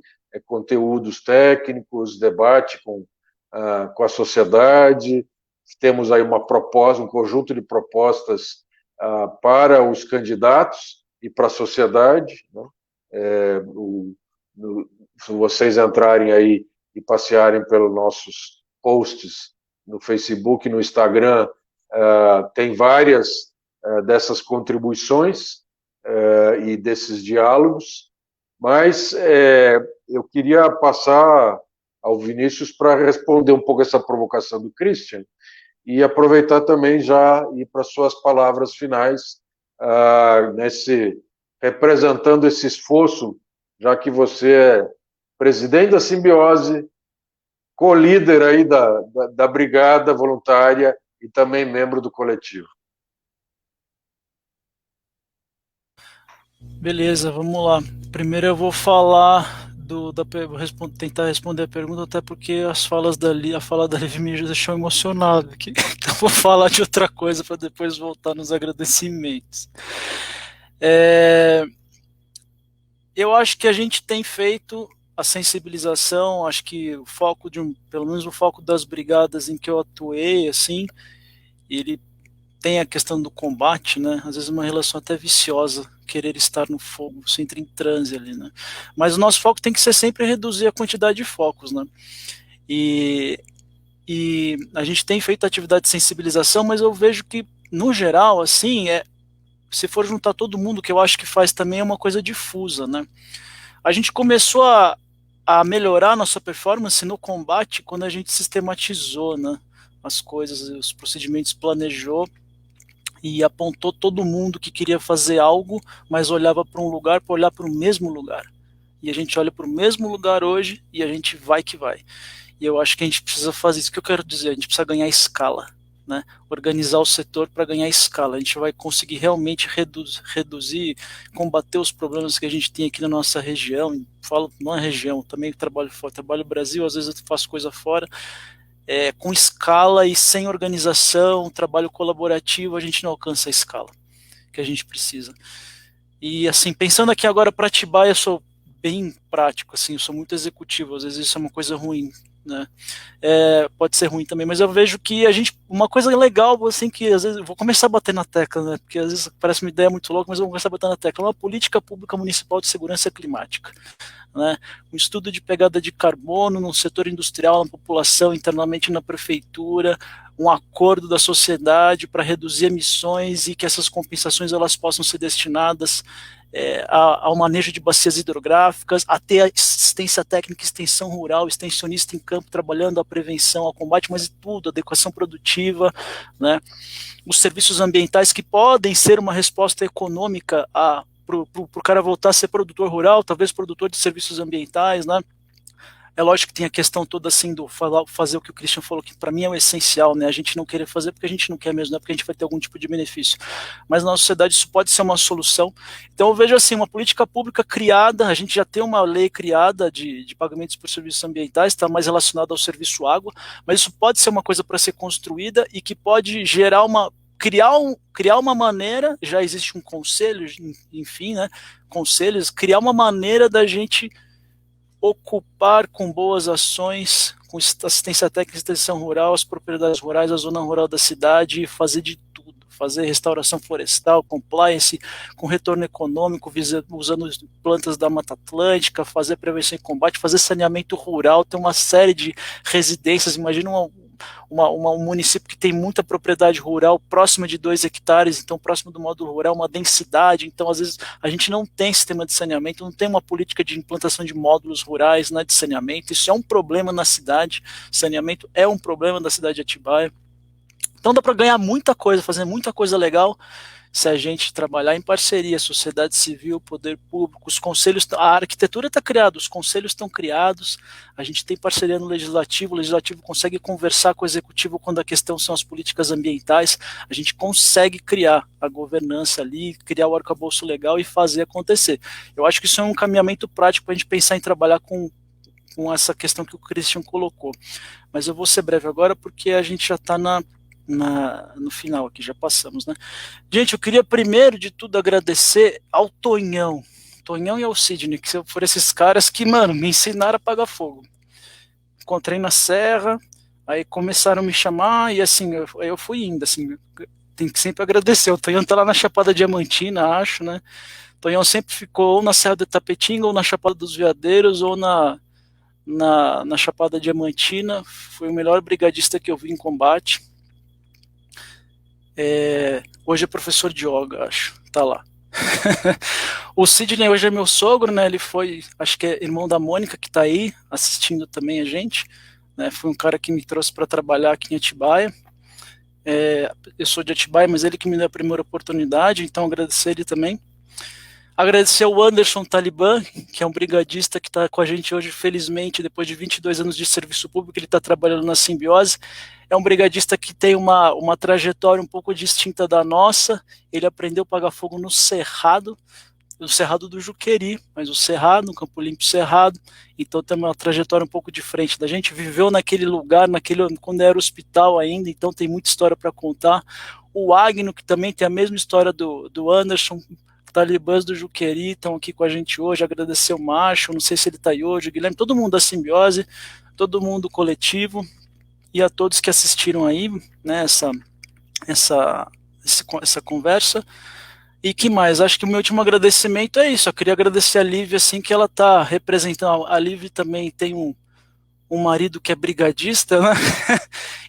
conteúdos técnicos, debate com a sociedade. Temos aí uma proposta, um conjunto de propostas para os candidatos e para a sociedade, né? Se vocês entrarem aí e passearem pelos nossos posts no Facebook, no Instagram, tem várias dessas contribuições e desses diálogos, mas eu queria passar ao Vinícius para responder um pouco essa provocação do Christian e aproveitar também já ir para suas palavras finais, representando esse esforço, já que você é presidente da Simbiose, co-líder aí da Brigada Voluntária e também membro do coletivo. Beleza, vamos lá. Primeiro eu vou falar vou tentar responder a pergunta, até porque a fala da Liv me deixou emocionado aqui. Então vou falar de outra coisa para depois voltar nos agradecimentos. Eu acho que a gente tem feito a sensibilização, acho que o foco pelo menos o foco das brigadas em que eu atuei, assim, ele tem a questão do combate, né? Às vezes uma relação até viciosa, querer estar no fogo, você entra em transe ali, né? Mas o nosso foco tem que ser sempre reduzir a quantidade de focos, né? E a gente tem feito atividade de sensibilização, mas eu vejo que, no geral, assim, se for juntar todo mundo, que eu acho que faz também é uma coisa difusa, né? A gente começou a melhorar nossa performance no combate quando a gente sistematizou, né? As coisas, os procedimentos, planejou e apontou todo mundo que queria fazer algo, mas olhava para um lugar para olhar para o mesmo lugar. E a gente olha para o mesmo lugar hoje e a gente vai que vai. E eu acho que a gente precisa fazer isso que eu quero dizer, a gente precisa ganhar escala, né? Organizar o setor para ganhar escala. A gente vai conseguir realmente reduzir, combater os problemas que a gente tem aqui na nossa região. Falo, não é região, também trabalho fora, trabalho no Brasil, às vezes eu faço coisa fora. Com escala e sem organização, trabalho colaborativo, a gente não alcança a escala que a gente precisa. E assim, pensando aqui agora para Atibaia, eu sou bem prático, assim, eu sou muito executivo, às vezes isso é uma coisa ruim, né? Pode ser ruim também, mas eu vejo que uma coisa legal, assim, que às vezes eu vou começar a bater na tecla, né? Porque às vezes parece uma ideia muito louca, mas eu vou começar a bater na tecla. Uma política pública municipal de segurança climática, né? Um estudo de pegada de carbono no setor industrial, na população, internamente na prefeitura, um acordo da sociedade para reduzir emissões e que essas compensações elas possam ser destinadas ao manejo de bacias hidrográficas, a ter assistência técnica, extensão rural, extensionista em campo, trabalhando a prevenção, ao combate, mas tudo, adequação produtiva, né? Os serviços ambientais que podem ser uma resposta econômica para o cara voltar a ser produtor rural, talvez produtor de serviços ambientais, né? É lógico que tem a questão toda assim do fazer o que o Christian falou, que para mim é o essencial, né? A gente não querer fazer porque a gente não quer mesmo, não é porque a gente vai ter algum tipo de benefício. Mas na nossa sociedade isso pode ser uma solução. Então eu vejo assim, uma política pública criada, a gente já tem uma lei criada de pagamentos por serviços ambientais, está mais relacionada ao serviço água, mas isso pode ser uma coisa para ser construída e que pode gerar criar uma maneira, já existe um conselho, enfim, né? Conselhos, criar uma maneira da gente ocupar com boas ações, com assistência técnica, extensão rural, as propriedades rurais, a zona rural da cidade, fazer de tudo, fazer restauração florestal, compliance, com retorno econômico, usando plantas da Mata Atlântica, fazer prevenção e combate, fazer saneamento rural, tem uma série de residências, imagina um município que tem muita propriedade rural próxima de 2 hectares, então próximo do módulo rural, uma densidade, então às vezes a gente não tem sistema de saneamento, não tem uma política de implantação de módulos rurais, né, de saneamento, isso é um problema na cidade, saneamento é um problema da cidade de Atibaia, então dá para ganhar muita coisa, fazer muita coisa legal, se a gente trabalhar em parceria, sociedade civil, poder público, os conselhos, a arquitetura está criada, os conselhos estão criados, a gente tem parceria no legislativo, o legislativo consegue conversar com o executivo quando a questão são as políticas ambientais, a gente consegue criar a governança ali, criar o arcabouço legal e fazer acontecer. Eu acho que isso é um caminhamento prático para a gente pensar em trabalhar com essa questão que o Christian colocou. Mas eu vou ser breve agora porque a gente já está no final aqui, já passamos, né? Gente, eu queria primeiro de tudo agradecer ao Tonhão e ao Sidney, que foram esses caras que, mano, me ensinaram a apagar fogo. Encontrei na serra, aí começaram a me chamar e assim, eu fui indo, assim, tem que sempre agradecer. O Tonhão tá lá na Chapada Diamantina, acho, né? O Tonhão sempre ficou ou na Serra do Tapetinga, ou na Chapada dos Veadeiros, ou na Chapada Diamantina, foi o melhor brigadista que eu vi em combate. Hoje é professor de yoga, acho, tá lá. O Sidney hoje é meu sogro, né? Ele foi, acho que é irmão da Mônica, que tá aí assistindo também a gente, né? Foi um cara que me trouxe para trabalhar aqui em Atibaia. Eu sou de Atibaia, mas ele que me deu a primeira oportunidade, então agradecer ele também. Agradecer ao Anderson Talibã, que é um brigadista que está com a gente hoje, felizmente, depois de 22 anos de serviço público, ele está trabalhando na Simbiose. É um brigadista que tem uma trajetória um pouco distinta da nossa. Ele aprendeu a pagar fogo no Cerrado do Juqueri, mas o Cerrado, no Campo Limpo Cerrado, então tem uma trajetória um pouco diferente da gente. Viveu naquele lugar, quando era hospital ainda, então tem muita história para contar. O Agno, que também tem a mesma história do Anderson, Talibãs do Juqueri estão aqui com a gente hoje, agradecer o Macho, não sei se ele está aí hoje, o Guilherme, todo mundo da Simbiose, todo mundo coletivo, e a todos que assistiram aí, né, essa conversa. E que mais? Acho que o meu último agradecimento é isso, eu queria agradecer a Lívia, assim, que ela está representando, a Lívia também tem um marido que é brigadista, né,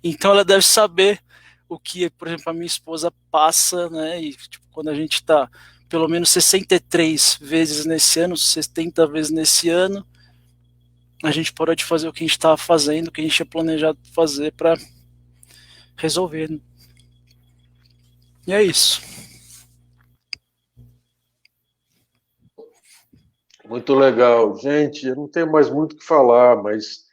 então ela deve saber o que, por exemplo, a minha esposa passa, né, e tipo, quando a gente está pelo menos 63 vezes nesse ano, 70 vezes nesse ano, a gente parou de fazer o que a gente estava fazendo, o que a gente tinha planejado fazer para resolver. E é isso. Muito legal. Gente, eu não tenho mais muito o que falar, mas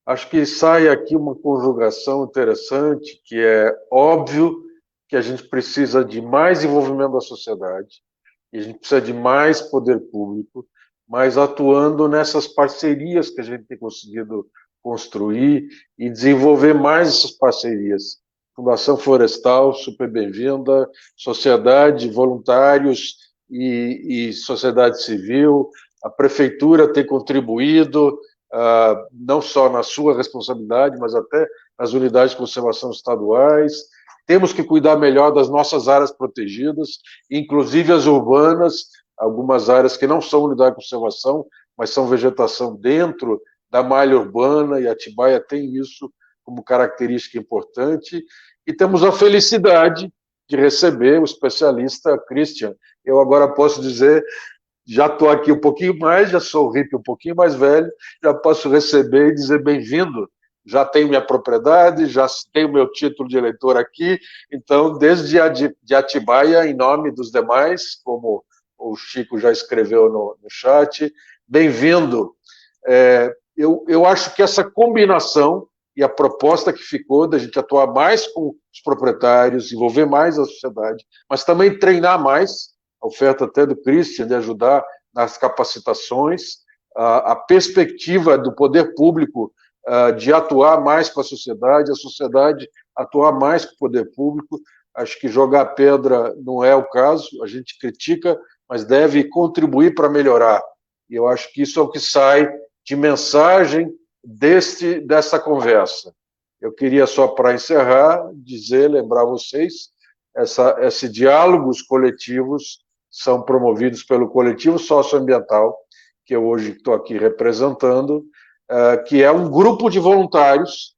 acho que sai aqui uma conjugação interessante, que é óbvio que a gente precisa de mais envolvimento da sociedade, e a gente precisa de mais poder público, mas atuando nessas parcerias que a gente tem conseguido construir e desenvolver mais essas parcerias. Fundação Florestal, super bem-vinda, sociedade, voluntários e sociedade civil, a prefeitura tem contribuído, não só na sua responsabilidade, mas até nas unidades de conservação estaduais. Temos que cuidar melhor das nossas áreas protegidas, inclusive as urbanas, algumas áreas que não são unidade de conservação, mas são vegetação dentro da malha urbana, e Atibaia tem isso como característica importante. E temos a felicidade de receber o especialista Christian. Eu agora posso dizer, já estou aqui um pouquinho mais, já sou o hippie um pouquinho mais velho, já posso receber e dizer bem-vindo. Já tenho minha propriedade, já tenho meu título de eleitor aqui, então, desde de Atibaia, em nome dos demais, como o Chico já escreveu no chat, bem-vindo. Eu acho que essa combinação e a proposta que ficou da gente atuar mais com os proprietários, envolver mais a sociedade, mas também treinar mais, a oferta até do Christian de ajudar nas capacitações, a perspectiva do poder público de atuar mais com a sociedade atuar mais com o poder público. Acho que jogar pedra não é o caso, a gente critica, mas deve contribuir para melhorar. E eu acho que isso é o que sai de mensagem dessa conversa. Eu queria só, para encerrar, lembrar vocês, esses diálogos coletivos são promovidos pelo Coletivo Socioambiental, que eu hoje estou aqui representando, que é um grupo de voluntários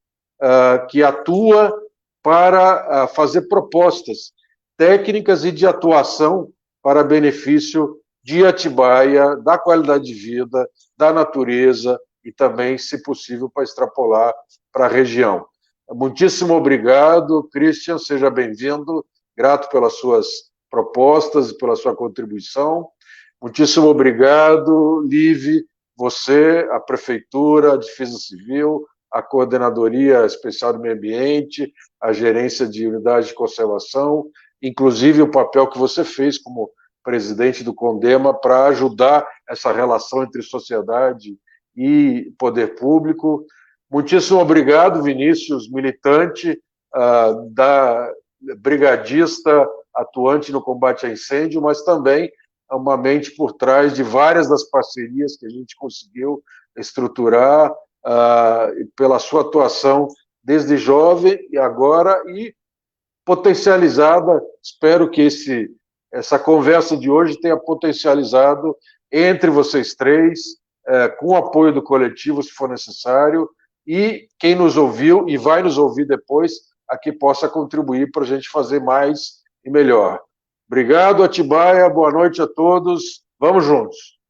que atua para fazer propostas técnicas e de atuação para benefício de Atibaia, da qualidade de vida, da natureza e também, se possível, para extrapolar para a região. Muitíssimo obrigado, Christian, seja bem-vindo, grato pelas suas propostas e pela sua contribuição. Muitíssimo obrigado, Liv, você, a Prefeitura, a Defesa Civil, a Coordenadoria Especial do Meio Ambiente, a Gerência de Unidade de Conservação, inclusive o papel que você fez como presidente do CONDEMA para ajudar essa relação entre sociedade e poder público. Muitíssimo obrigado, Vinícius, militante, brigadista, atuante no combate a incêndio, mas também uma mente por trás de várias das parcerias que a gente conseguiu estruturar pela sua atuação desde jovem e agora, e potencializada, espero que essa conversa de hoje tenha potencializado entre vocês três com o apoio do coletivo, se for necessário, e quem nos ouviu e vai nos ouvir depois, aqui possa contribuir para a gente fazer mais e melhor. Obrigado, Atibaia, boa noite a todos, vamos juntos.